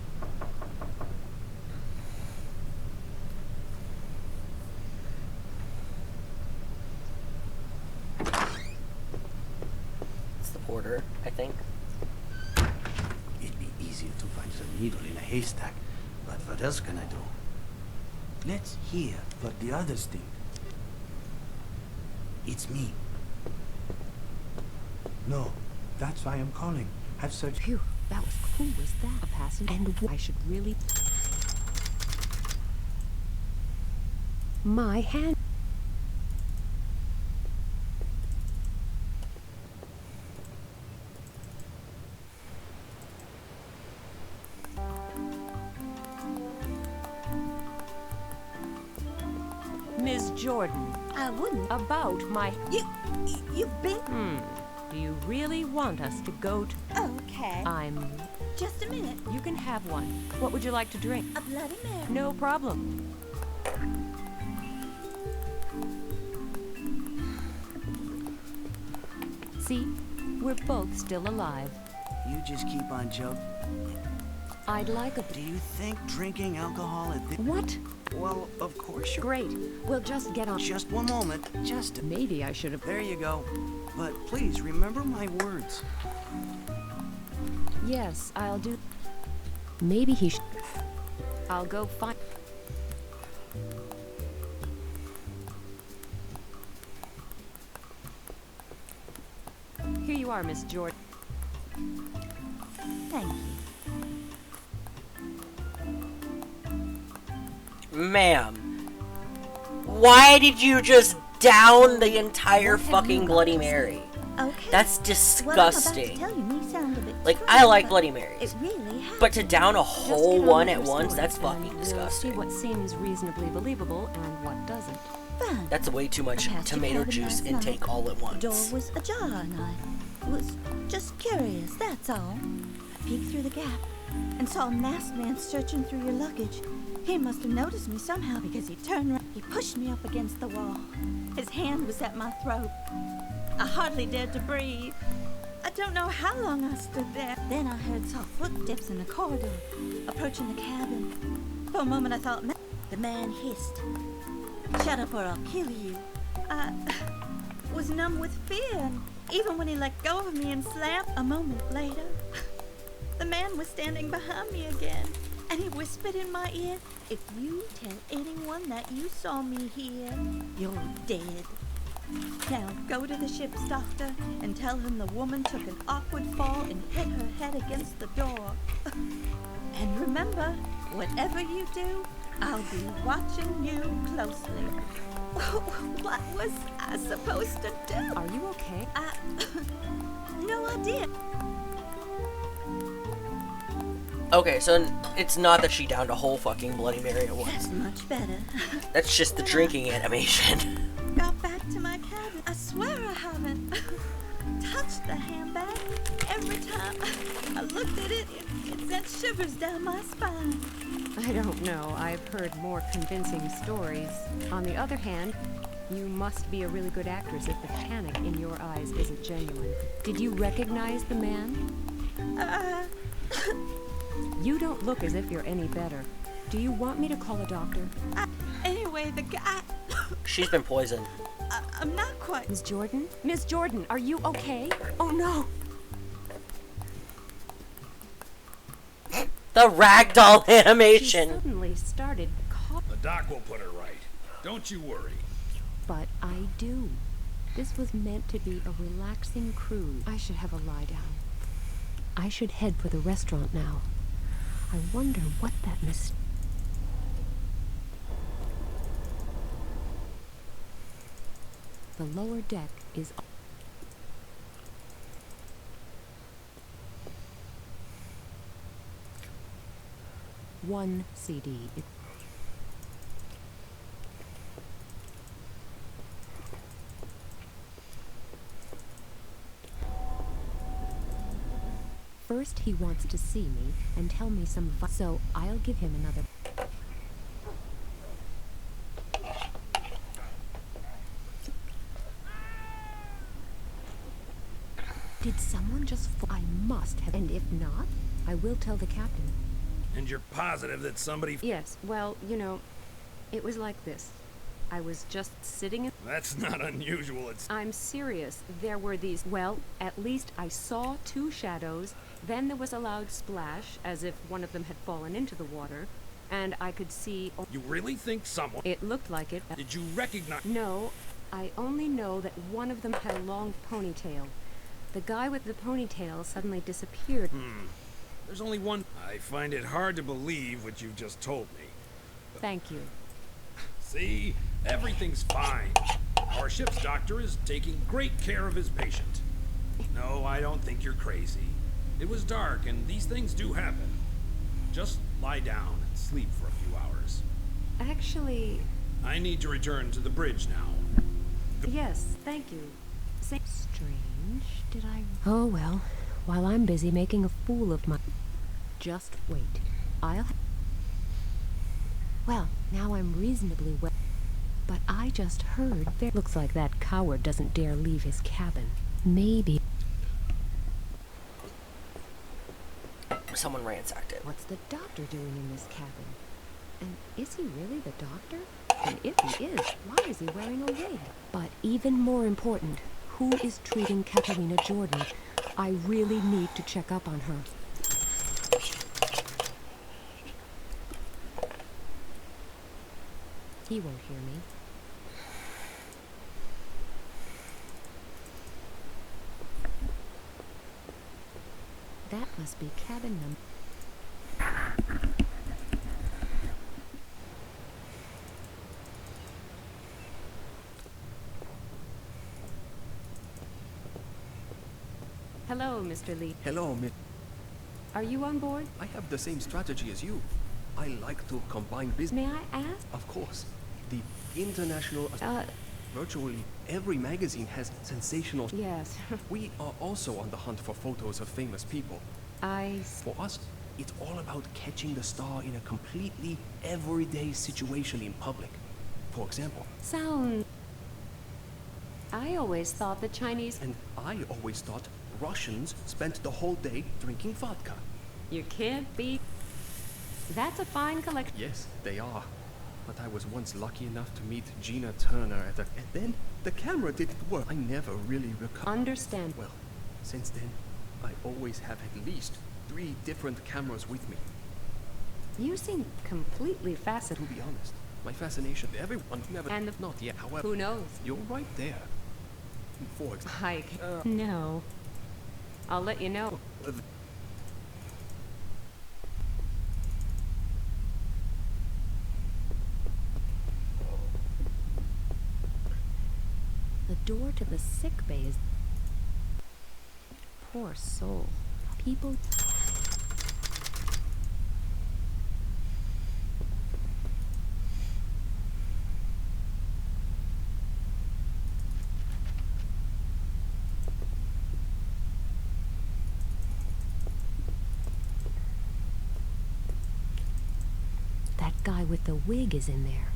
It's the porter, I think. It'd be easier to find a needle in a haystack, but what else can I do? Let's hear what the others think. It's me. No, that's why I'm calling. I've searched. Phew, that was who was that? A passenger? And I should really. My hand. Ms. Jordan, I wouldn't. about my. You've been. Do you really want us to go to. Okay. I'm. Just a minute. You can have one. What would you like to drink? A Bloody Mary. No problem. See, we're both still alive. You just keep on joking. I'd like a. Do you think drinking alcohol at the... What? Well, of course you're... Great. We'll just get on. Just one moment. Just... Maybe I should have. There you go. But please, remember my words. Yes, I'll do. Maybe he should. I'll go find. Here you are, Miss Jordan. Thank you. Ma'am, why did you just down the entire What have fucking you Bloody got to say? Mary? Okay. That's What I'm about to disgusting. tell you may sound a bit Like, strange, I like but Bloody Marys. It really happens. But to down a Just whole get on one with at your once, story, that's and fucking we'll disgusting. see what seems reasonably believable and what doesn't. Fine. That's way too much I passed your tomato cabin juice last intake night. all at The door once. was ajar and I was just curious, that's all. I peeked through the gap and saw a masked man searching through your luggage. He must have noticed me somehow because he turned around. He pushed me up against the wall. His hand was at my throat. I hardly dared to breathe. I don't know how long I stood there. Then I heard soft footsteps in the corridor, approaching the cabin. For a moment I thought, the man hissed, "Shut up or I'll kill you." I was numb with fear, and even when he let go of me and slammed, a moment later, the man was standing behind me again, and he whispered in my ear, "If you tell anyone that you saw me here, you're dead. Now go to the ship's doctor and tell him the woman took an awkward fall and hit her head against the door. And remember, whatever you do, I'll be watching you closely." What was I supposed to do? Are you okay? No idea. Okay, so it's not that she downed a whole fucking Bloody Mary at once. That's much better. That's just the drinking animation. Got back to my cabin. I swear I haven't touched the handbag. Every time I looked at it, it sent shivers down my spine. I don't know. I've heard more convincing stories. On the other hand, you must be a really good actress if the panic in your eyes isn't genuine. Did you recognize the man? You don't look as if you're any better. Do you want me to call a doctor? Anyway, the guy... She's been poisoned. I'm not quite... Miss Jordan? Miss Jordan, are you okay? Oh no! The ragdoll She animation. suddenly started The doc will put her right. Don't you worry. But I do. This was meant to be a relaxing cruise. I should have a lie down. I should head for the restaurant now. I wonder what that The lower deck is... One CD. First, he wants to see me and tell me some so I'll give him another. Did someone just I must have. And if not, I will tell the captain. And you're positive that somebody... Yes, well, you know, it was like this. I was just sitting in... That's not unusual, it's... I'm serious. There were these... Well, at least I saw two shadows. Then there was a loud splash, as if one of them had fallen into the water. And I could see... You really think someone... It looked like it. Did you recognize... No, I only know that one of them had a long ponytail. The guy with the ponytail suddenly disappeared. There's only one... I find it hard to believe what you've just told me. Thank you. See? Everything's fine. Our ship's doctor is taking great care of his patient. No, I don't think you're crazy. It was dark, and these things do happen. Just lie down and sleep for a few hours. Actually... I need to return to the bridge now. Yes, thank you. Strange, did I... Oh well, while I'm busy making a fool of my... Just wait. Well, now I'm reasonably well. But I just heard there... Looks like that coward doesn't dare leave his cabin. Maybe... Someone ransacked it. What's the doctor doing in this cabin? And is he really the doctor? And if he is, why is he wearing a wig? But even more important, who is treating Katerina Jordan? I really need to check up on her. He won't hear me. That must be cabin number. Hello, Mr. Lee. Hello, Miss. Are you on board? I have the same strategy as you. I like to combine business. May I ask? Of course. The international... Virtually every magazine has sensational... Yes. We are also on the hunt for photos of famous people. For us, it's all about catching the star in a completely everyday situation in public. For example... I always thought the Chinese... And I always thought Russians spent the whole day drinking vodka. You can't be... That's a fine collection. Yes, they are. But I was once lucky enough to meet Gina Turner at a... And then the camera didn't work. I never really recovered. Understand. Well, since then, I always have at least 3 different cameras with me. You seem completely fascinated. To be honest, my fascination, everyone never... And not yet, however... Who knows? You're right there. For example... No. I'll let you know. The door to the sick bay is... Poor soul. People... That guy with the wig is in there.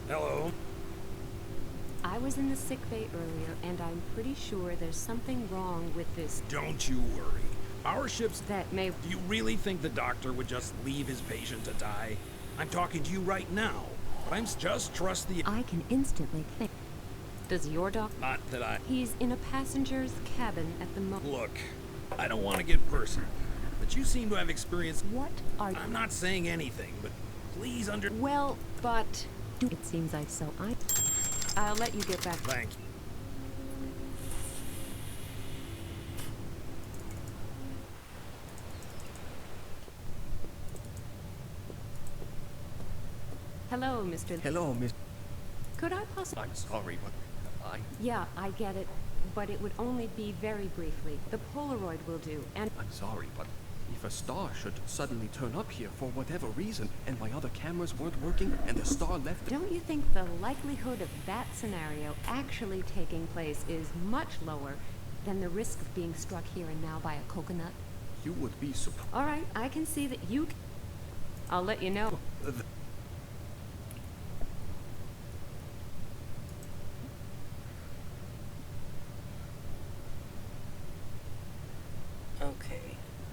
Hello? I was in the sick bay earlier, and I'm pretty sure there's something wrong with this. Don't you worry. Our ship's... That may... Do you really think the doctor would just leave his patient to die? I'm talking to you right now. Just trust the... I can instantly think. Does your doc... Not that I... He's in a passenger's cabin at the moment. Look, I don't want to get personal, but you seem to have experienced... What are you... I'm not saying anything, but please Well, but... It seems like so I'll let you get back. Thank you. Hello, Mr. Hello, Miss... Could I possibly... I'm sorry, but Yeah, I get it. But it would only be very briefly. The Polaroid will do, and... I'm sorry, but if If a star should suddenly turn up here for whatever reason, and my other cameras weren't working, and the star left... Don't you think the likelihood of that scenario actually taking place is much lower than the risk of being struck here and now by a coconut? You would be surprised. All right, I can see that you... I'll let you know. Okay,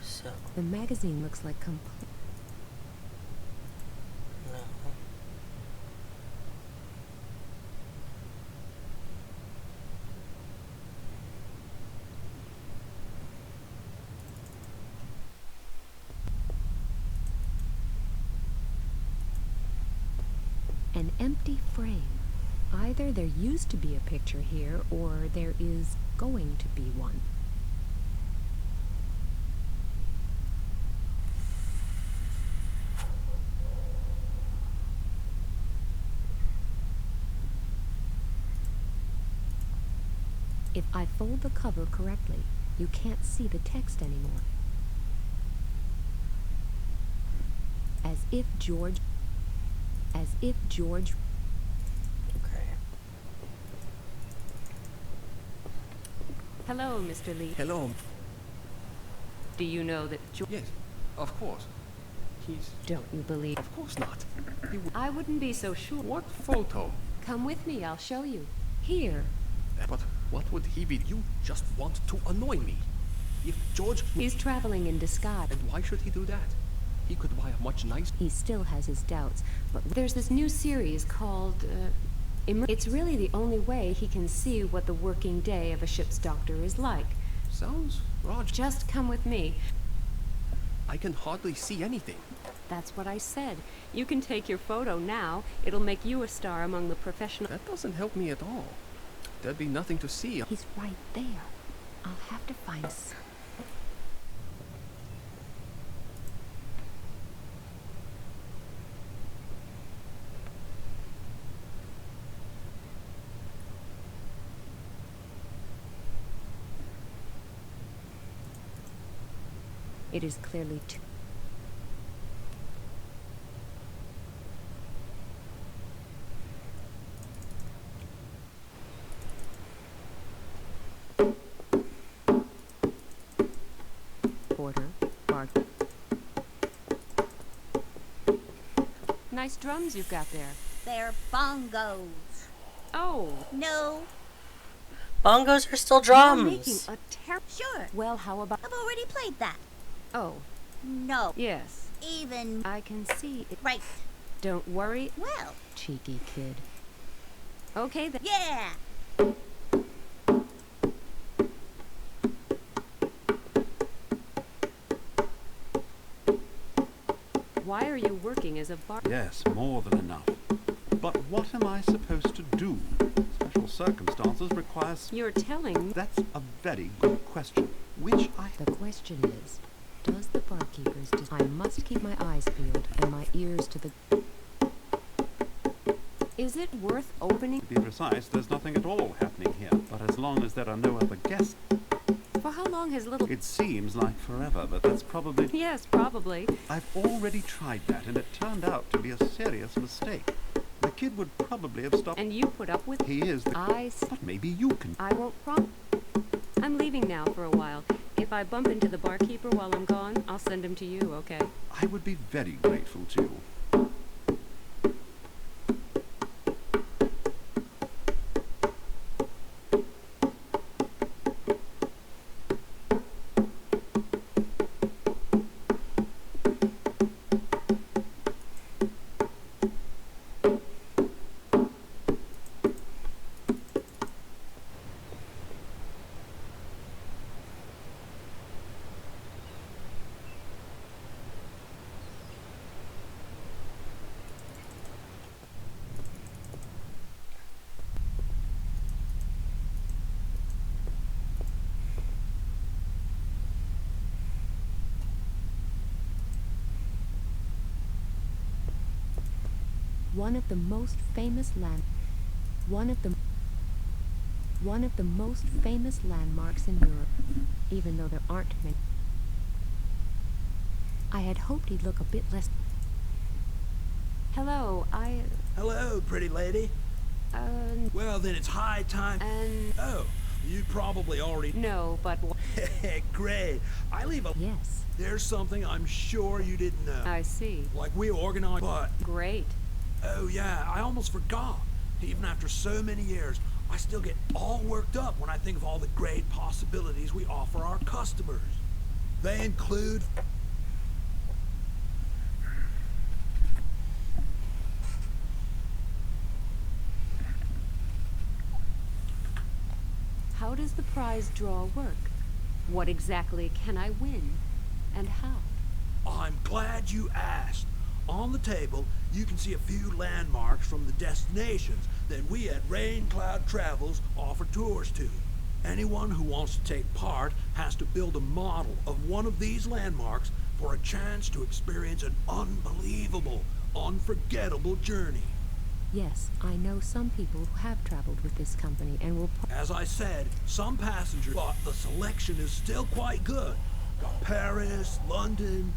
so... The magazine looks like complete... No. An empty frame. Either there used to be a picture here, or there is going to be one. If I fold the cover correctly, you can't see the text anymore. As if George... Okay. Hello, Mr. Lee. Hello. Do you know that Yes, of course. He's... Don't you believe? Of course not. I wouldn't be so sure. What photo? Come with me, I'll show you. Here. But what would he be? You just want to annoy me. If George... He's traveling in disguise. And why should he do that? He could buy a much nicer... He still has his doubts, but there's this new series called, It's really the only way he can see what the working day of a ship's doctor is like. Sounds... Roger. Just come with me. I can hardly see anything. That's what I said. You can take your photo now. It'll make you a star among the professional... That doesn't help me at all. There'd be nothing to see. He's right there. I'll have to find some. It is clearly too... Porter, Bark. Nice drums you've got there. They're bongos. Oh. No. Bongos are still You're making drums. a Sure. Well, how about... I've already played that. Oh. No. Yes. Even... I can see it. Right. Don't worry. Well. Cheeky kid. Okay then. Yeah. Why are you working as a bar... Yes, more than enough. But what am I supposed to do? Special circumstances require... You're telling... That's a very good question, which I... The question is, does the barkeeper's... I must keep my eyes peeled and my ears to the... Is it worth opening? To be precise, there's nothing at all happening here. But as long as there are no other guests... For how long has little... It seems like forever, but that's probably... Yes, probably. I've already tried that, and it turned out to be a serious mistake. The kid would probably have stopped... And you put up with... He is the... But maybe you can... I won't I'm leaving now for a while. If I bump into the barkeeper while I'm gone, I'll send him to you, okay? I would be very grateful to you. One of the most famous landmarks in Europe, even though there aren't many. I had hoped he'd look a bit less... Hello, Hello, pretty lady. Well, then it's high time... Oh, you probably already... No, but... Great. I leave a... Yes. There's something I'm sure you didn't know. I see. Like we organized... But... Great. Oh, yeah, I almost forgot. Even after so many years, I still get all worked up when I think of all the great possibilities we offer our customers. They include... How does the prize draw work? What exactly can I win? And how? I'm glad you asked. On the table, you can see a few landmarks from the destinations that we at Rain Cloud Travels offer tours to. Anyone who wants to take part has to build a model of one of these landmarks for a chance to experience an unbelievable, unforgettable journey. Yes, I know some people who have traveled with this company and will... As I said, some passengers, but the selection is still quite good. Got Paris, London,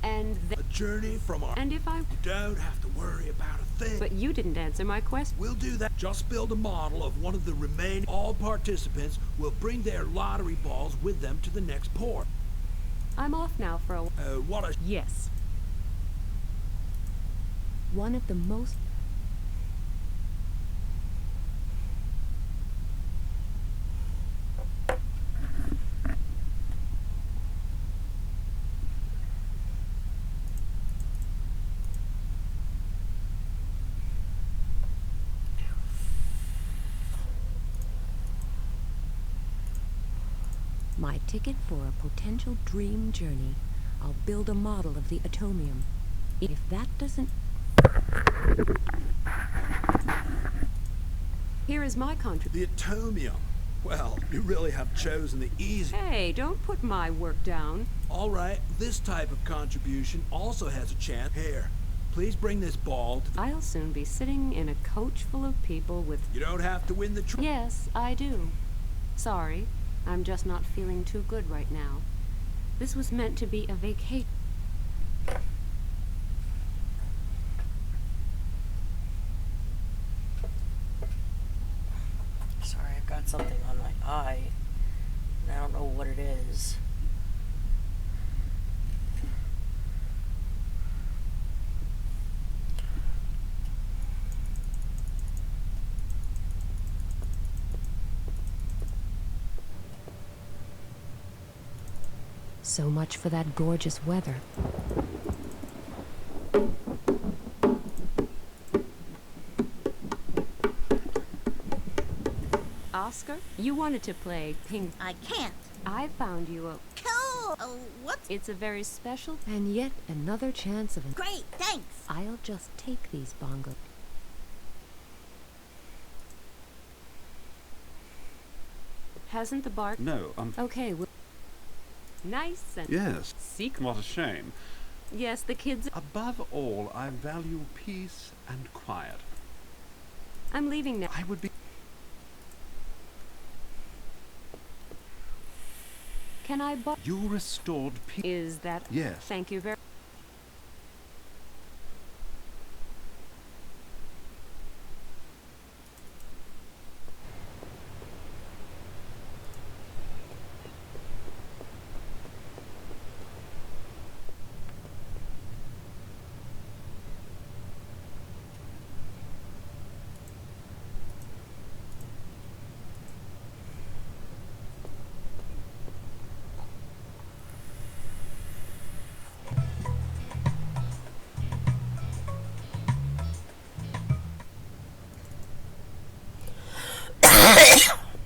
a journey from our... And if I... You don't have to worry about a thing. But you didn't answer my question. We'll do that. Just build a model of one of the remaining... All participants will bring their lottery balls with them to the next port. I'm off now for a... What a... Yes. One of the most... My ticket for a potential dream journey. I'll build a model of the atomium. If that doesn't... Here is my contribution. The atomium. Well, you really have chosen the easy... Hey, don't put my work down. All right, this type of contribution also has a chance. Here, please bring this ball to the... I'll soon be sitting in a coach full of people with... You don't have to win the trip. Yes, I do. Sorry. I'm just not feeling too good right now. This was meant to be a vacation. Sorry, I've got something on my eye, and I don't know what it is. So much for that gorgeous weather. Oscar, you wanted to play ping... I can't. I found you a... Cool. Oh, what? It's a very special... And yet another chance of... Great, thanks. I'll just take these bongos. Hasn't the bark... No, Okay, well... Nice and... Yes. Secret. What a shame. Yes, the kids... Above all, I value peace and quiet. I'm leaving now. I would be... Can I You restored peace. Is that... Yes. Thank you very...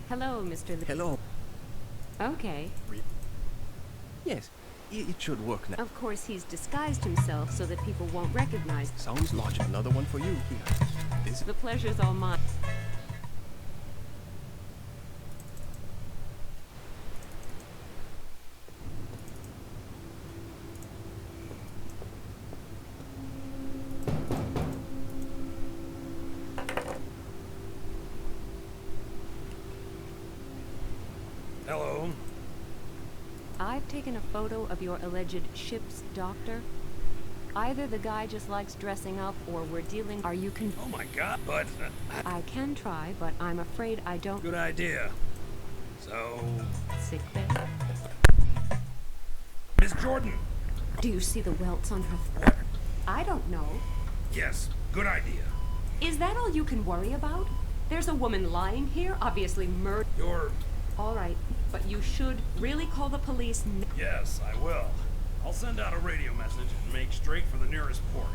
Hello, Mr. Lee. Hello. Okay. Yes, it should work now. Of course, he's disguised himself so that people won't recognize... Sounds logical. Another one for you here. The pleasure's all mine. Hello. I've taken a photo of your alleged ship's doctor. Either the guy just likes dressing up, or we're dealing... Are you con... Oh my god, but... I can try, but I'm afraid I don't... Good idea. So... Sick bay? Miss Jordan! Do you see the welts on her throat? I don't know. Yes, good idea. Is that all you can worry about? There's a woman lying here, obviously murdered. You're... All right, but you should really call the police. Yes, I will. I'll send out a radio message and make straight for the nearest port.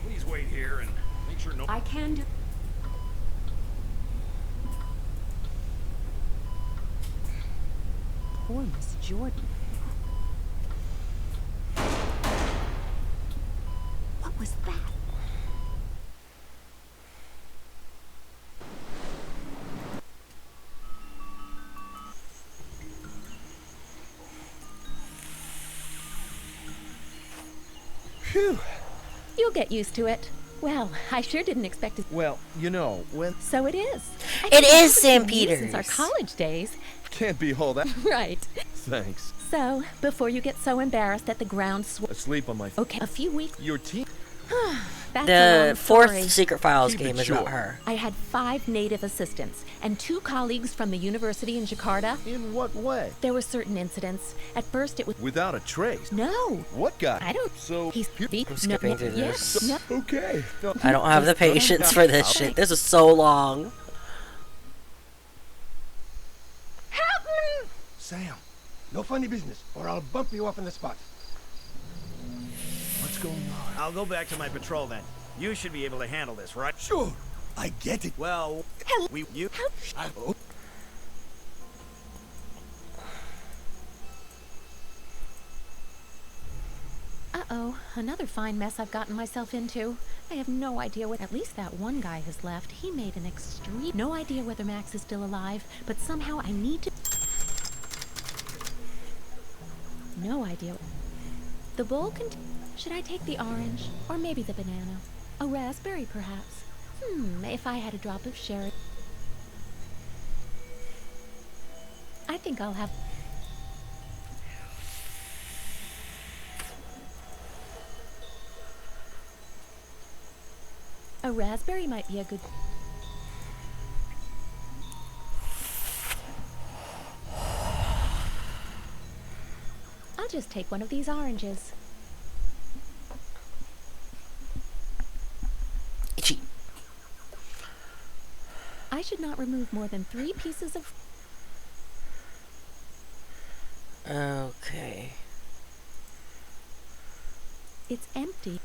Please wait here and make sure no... I can do... Poor Miss Jordan. What was that? Phew. You'll get used to it. Well, I sure didn't expect it. Well, you know, when... So it is. It is Sam Peters. Since our college days. Can't be all that... Right. Thanks. So, before you get so embarrassed that the ground Asleep on my... Okay, a few weeks... Your team... That's The fourth story. Secret Files Keep game it is about short. her. I had 5 native assistants and 2 colleagues from the university in Jakarta. In what way? There were certain incidents. At first it was... Without a trace. No. What guy? I don't... So... He's... I'm skipping through this. Yes. No. Okay. I don't have the patience for this shit. This is so long. Help me! Sam, no funny business, or I'll bump you up in the spot. What's going on? I'll go back to my patrol then. You should be able to handle this, right? Sure, I get it. Well, you... I hope. Uh-oh, another fine mess I've gotten myself into. I have no idea what... At least that one guy has left. He made an extreme... No idea whether Max is still alive, but somehow I need to... No idea. The bowl can... Should I take the orange? Or maybe the banana? A raspberry, perhaps? If I had a drop of sherry... I think I'll have... A raspberry might be a good... I'll just take one of these oranges. Itchy. I should not remove more than 3 pieces of... Okay. It's empty.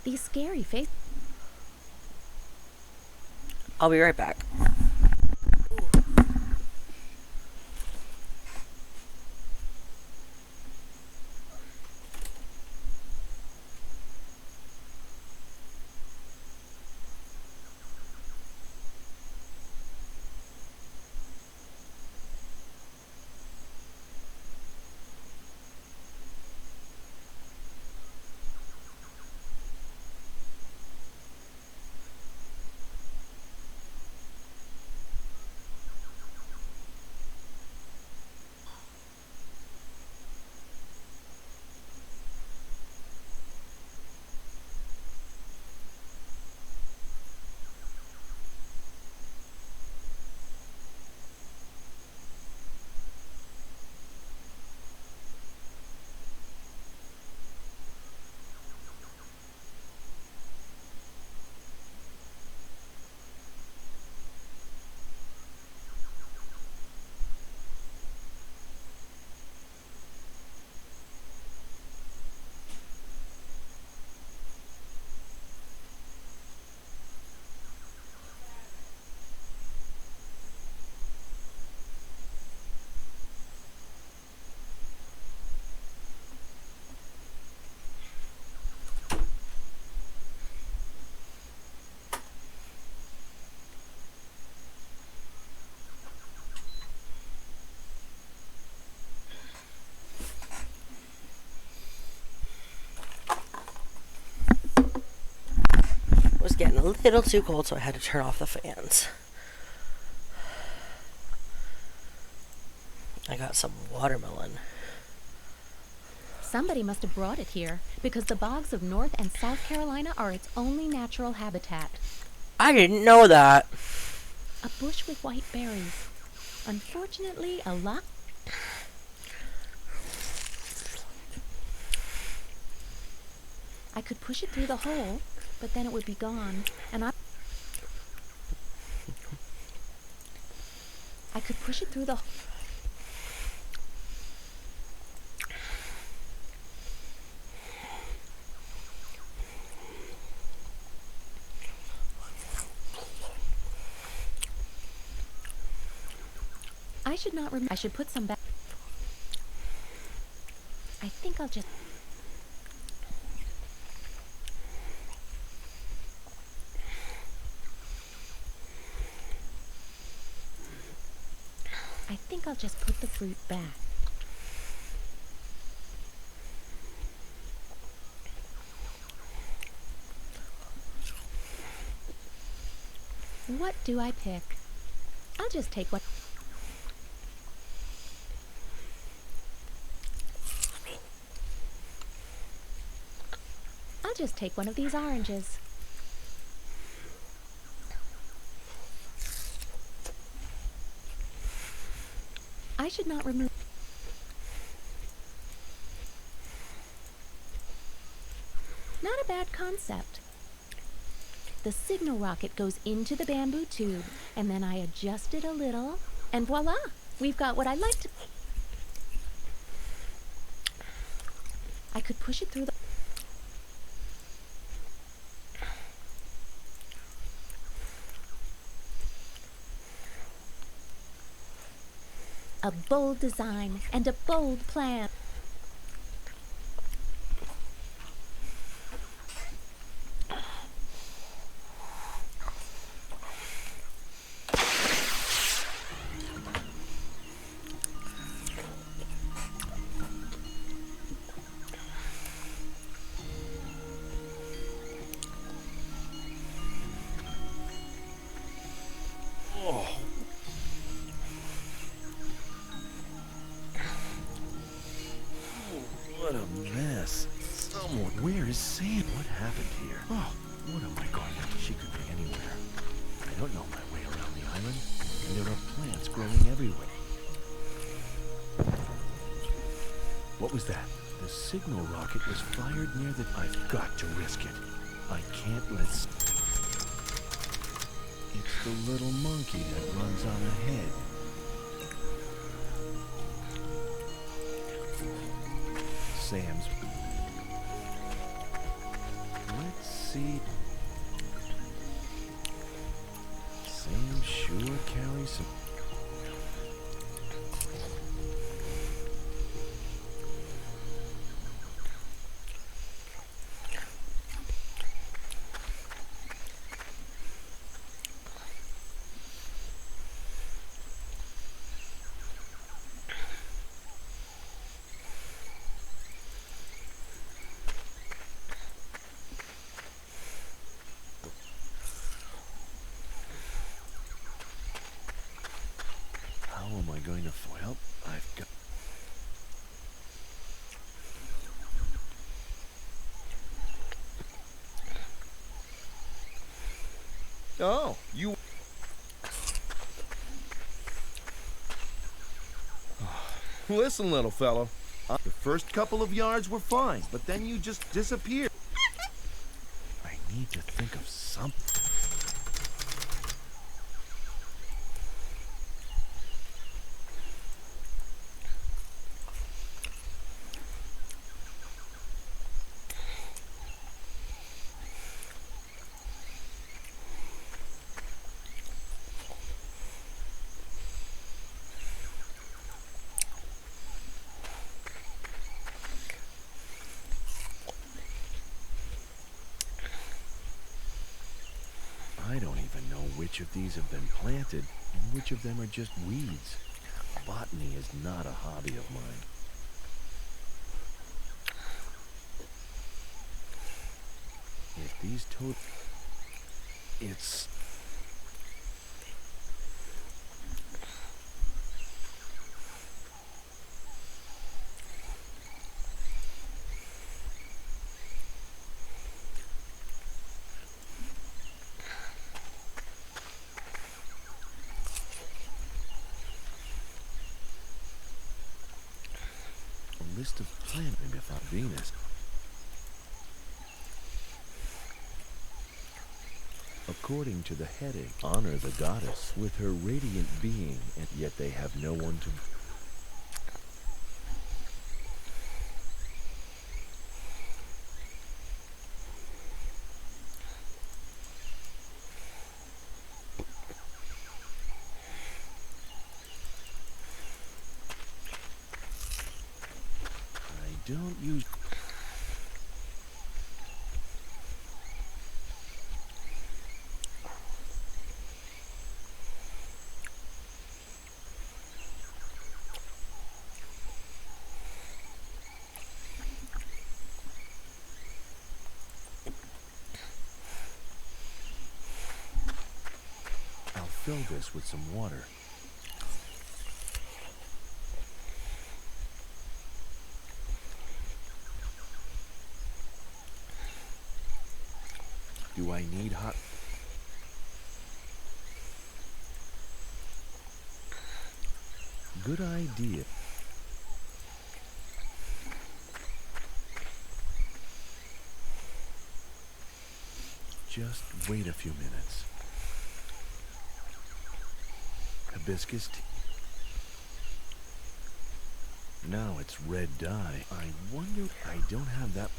These scary faces. I'll be right back. little too cold, so I had to turn off the fans. I got some watermelon. Somebody must have brought it here, because the bogs of North and South Carolina are its only natural habitat. I didn't know that. A bush with white berries. Unfortunately, a lot... I could push it through the hole, but then it would be gone, and I could push it through the... I should not I should put some back. I think I'll just... I'll just put the fruit back. What do I pick? I'll just take what... I'll just take one of these oranges. I should not remove... Not a bad concept. The signal rocket goes into the bamboo tube, and then I adjust it a little, and voila! We've got what I like to... I could push it through the... A bold design and a bold plan. What a mess. Someone, where is Sam? What happened here? Oh, what am I going to? She could be anywhere. I don't know my way around the island, and there are plants growing everywhere. What was that? The signal rocket was fired near the... I've got to risk it. I can't let... It's the little monkey that runs on ahead. Sam's. Let's see. Sam sure carries some. How am I going to foil? I've got... Oh, you... Listen, little fellow. The first couple of yards were fine, but then you just disappeared. I need to think of something. I don't even know which of these have been planted and which of them are just weeds. Botany is not a hobby of mine. If these It's... a list of planets, maybe about Venus. According to the heading, honor the goddess with her radiant being, and yet they have no one to... I don't use... Fill this with some water. Do I need hot? Good idea. Just wait a few minutes. Hibiscus tea. Now it's red dye. I wonder... I don't have that...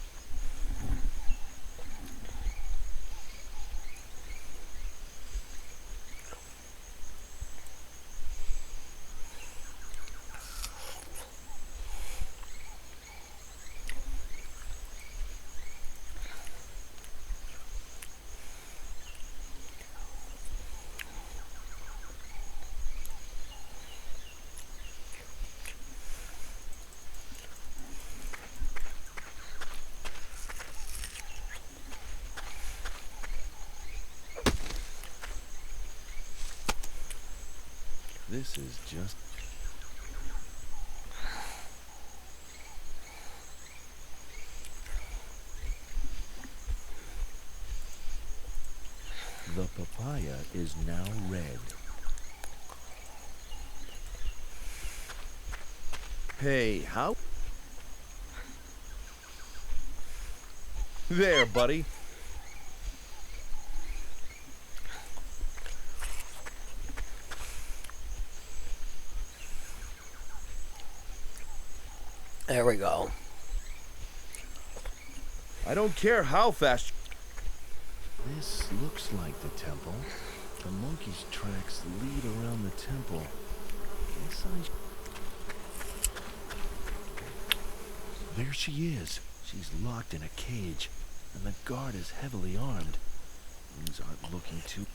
This is just... The papaya is now red. Hey, how? There, buddy. There we go. I don't care how fast... This looks like the temple. The monkey's tracks lead around the temple. Guess There she is. She's locked in a cage, and the guard is heavily armed. Things aren't looking too...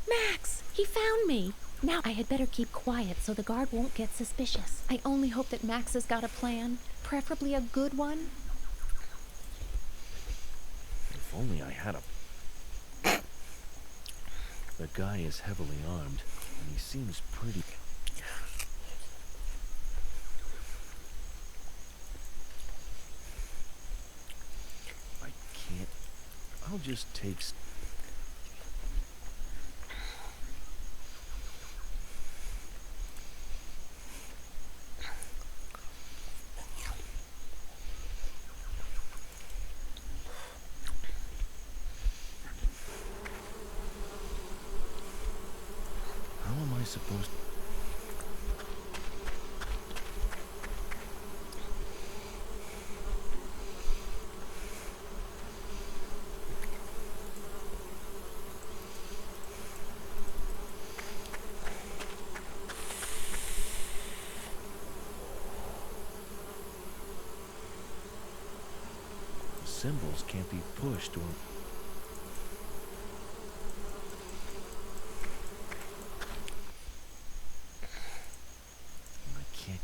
Max! He found me! Now I had better keep quiet so the guard won't get suspicious. I only hope that Max has got a plan, preferably a good one. If only I had a... The guy is heavily armed, and he seems pretty... I can't... I'll just take... supposed to... The symbols can't be pushed or...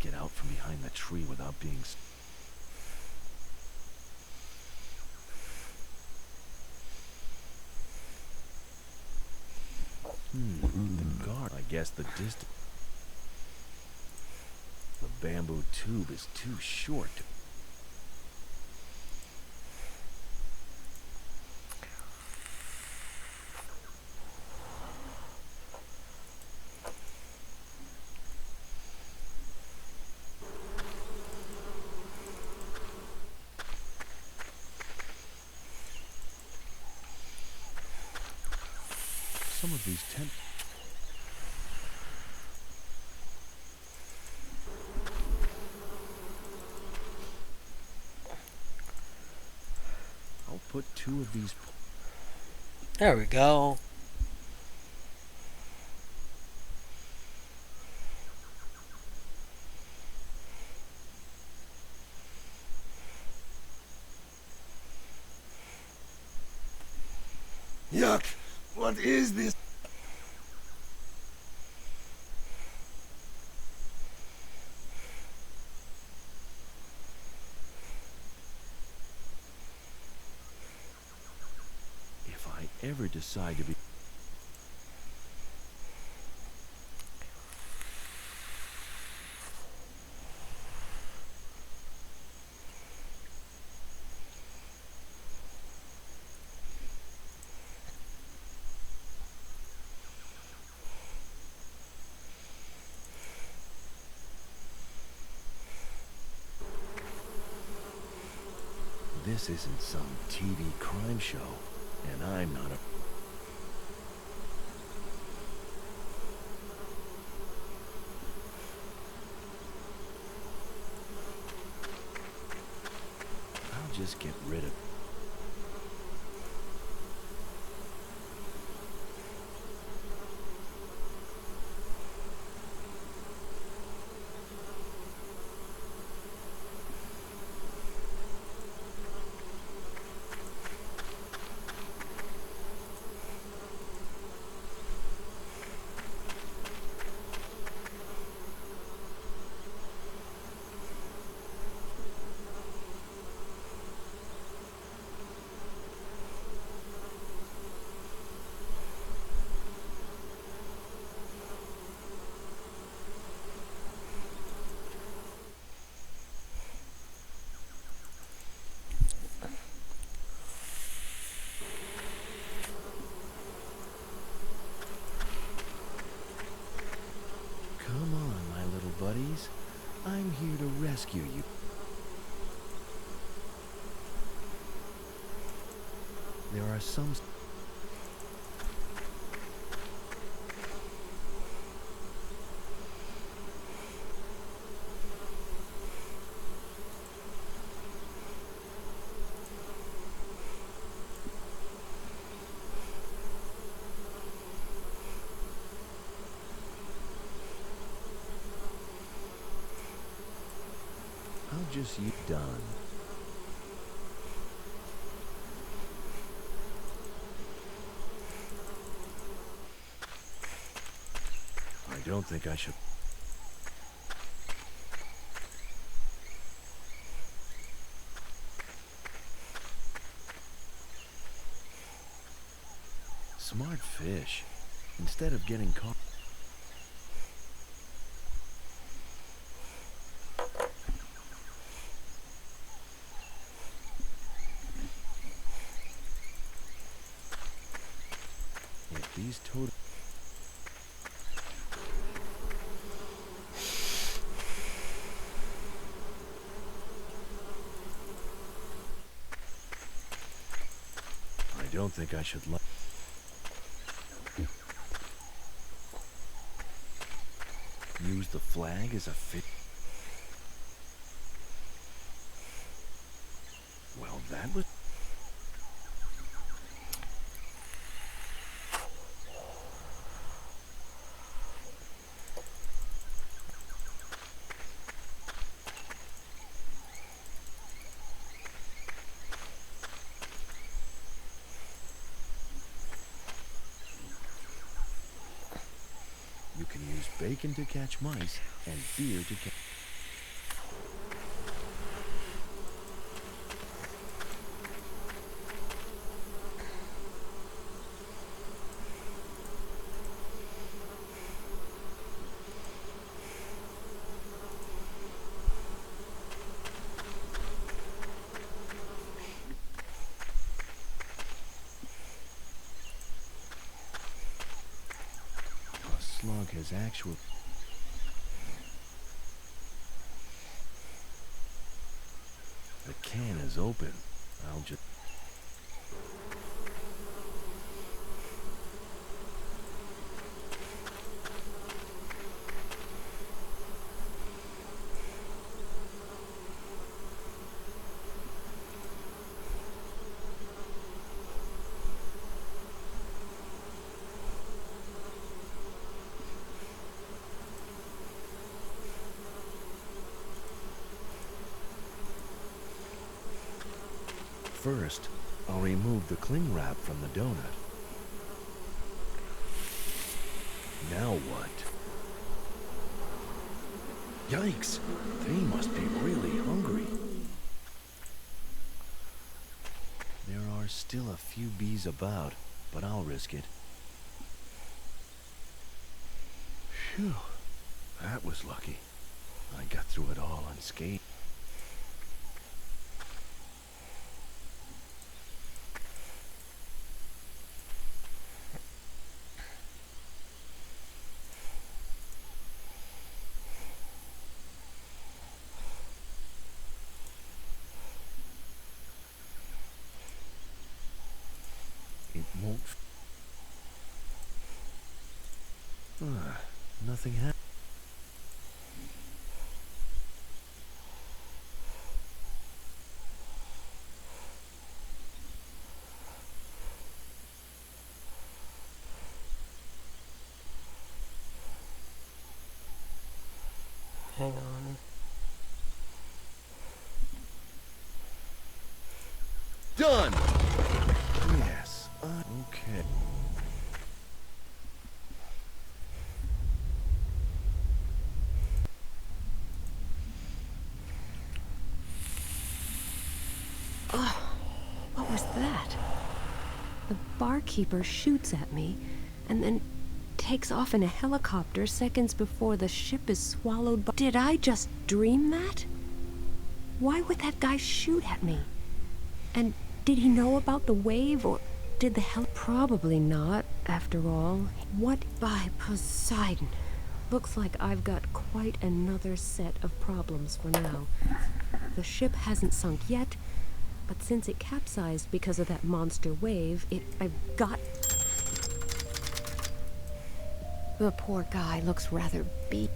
Get out from behind the tree without being... The guard. I guess the distance. The bamboo tube is too short. Some of these tent. I'll put 2 of these. There we go. Yuck! What is this? If I ever decide to be. This isn't some TV crime show, and I'm not a... I'll just get rid of... Come on, my little buddies. I'm here to rescue you. There are some... I'll just you done. I don't think I should. Smart fish. Instead of getting caught. If these total. I don't think I should let. Use the flag as a fit. Well, that was. You can use bacon to catch mice and beer to catch... slug has actual... The can is open. I'll just... First, I'll remove the cling wrap from the donut. Now what? Yikes! They must be really hungry. There are still a few bees about, but I'll risk it. Phew, that was lucky. I got through it all unscathed. It won't... nothing happened. Hang on. Done! Yes, okay. Oh, what was that? The barkeeper shoots at me and then takes off in a helicopter seconds before the ship is swallowed by... Did I just dream that? Why would that guy shoot at me? And did he know about the wave, or did the hell... Probably not, after all. What by Poseidon? Looks like I've got quite another set of problems for now. The ship hasn't sunk yet, but since it capsized because of that monster wave, I've got... The poor guy looks rather beat.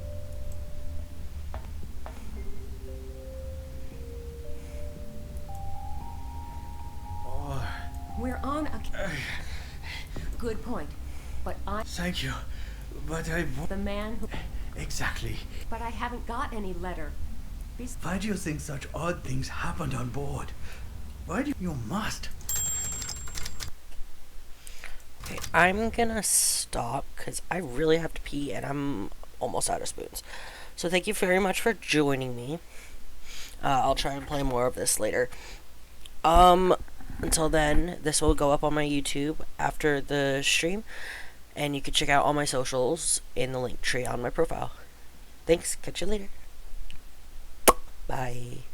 We're on a... Good point. But I... Thank you. But I... The man who... Exactly. But I haven't got any letter. Why do you think such odd things happened on board? Why do you... You must. Okay, I'm gonna stop because I really have to pee and I'm almost out of spoons. So thank you very much for joining me. I'll try and play more of this later. Until then, this will go up on my YouTube after the stream, and you can check out all my socials in the link tree on my profile. Thanks, catch you later. Bye.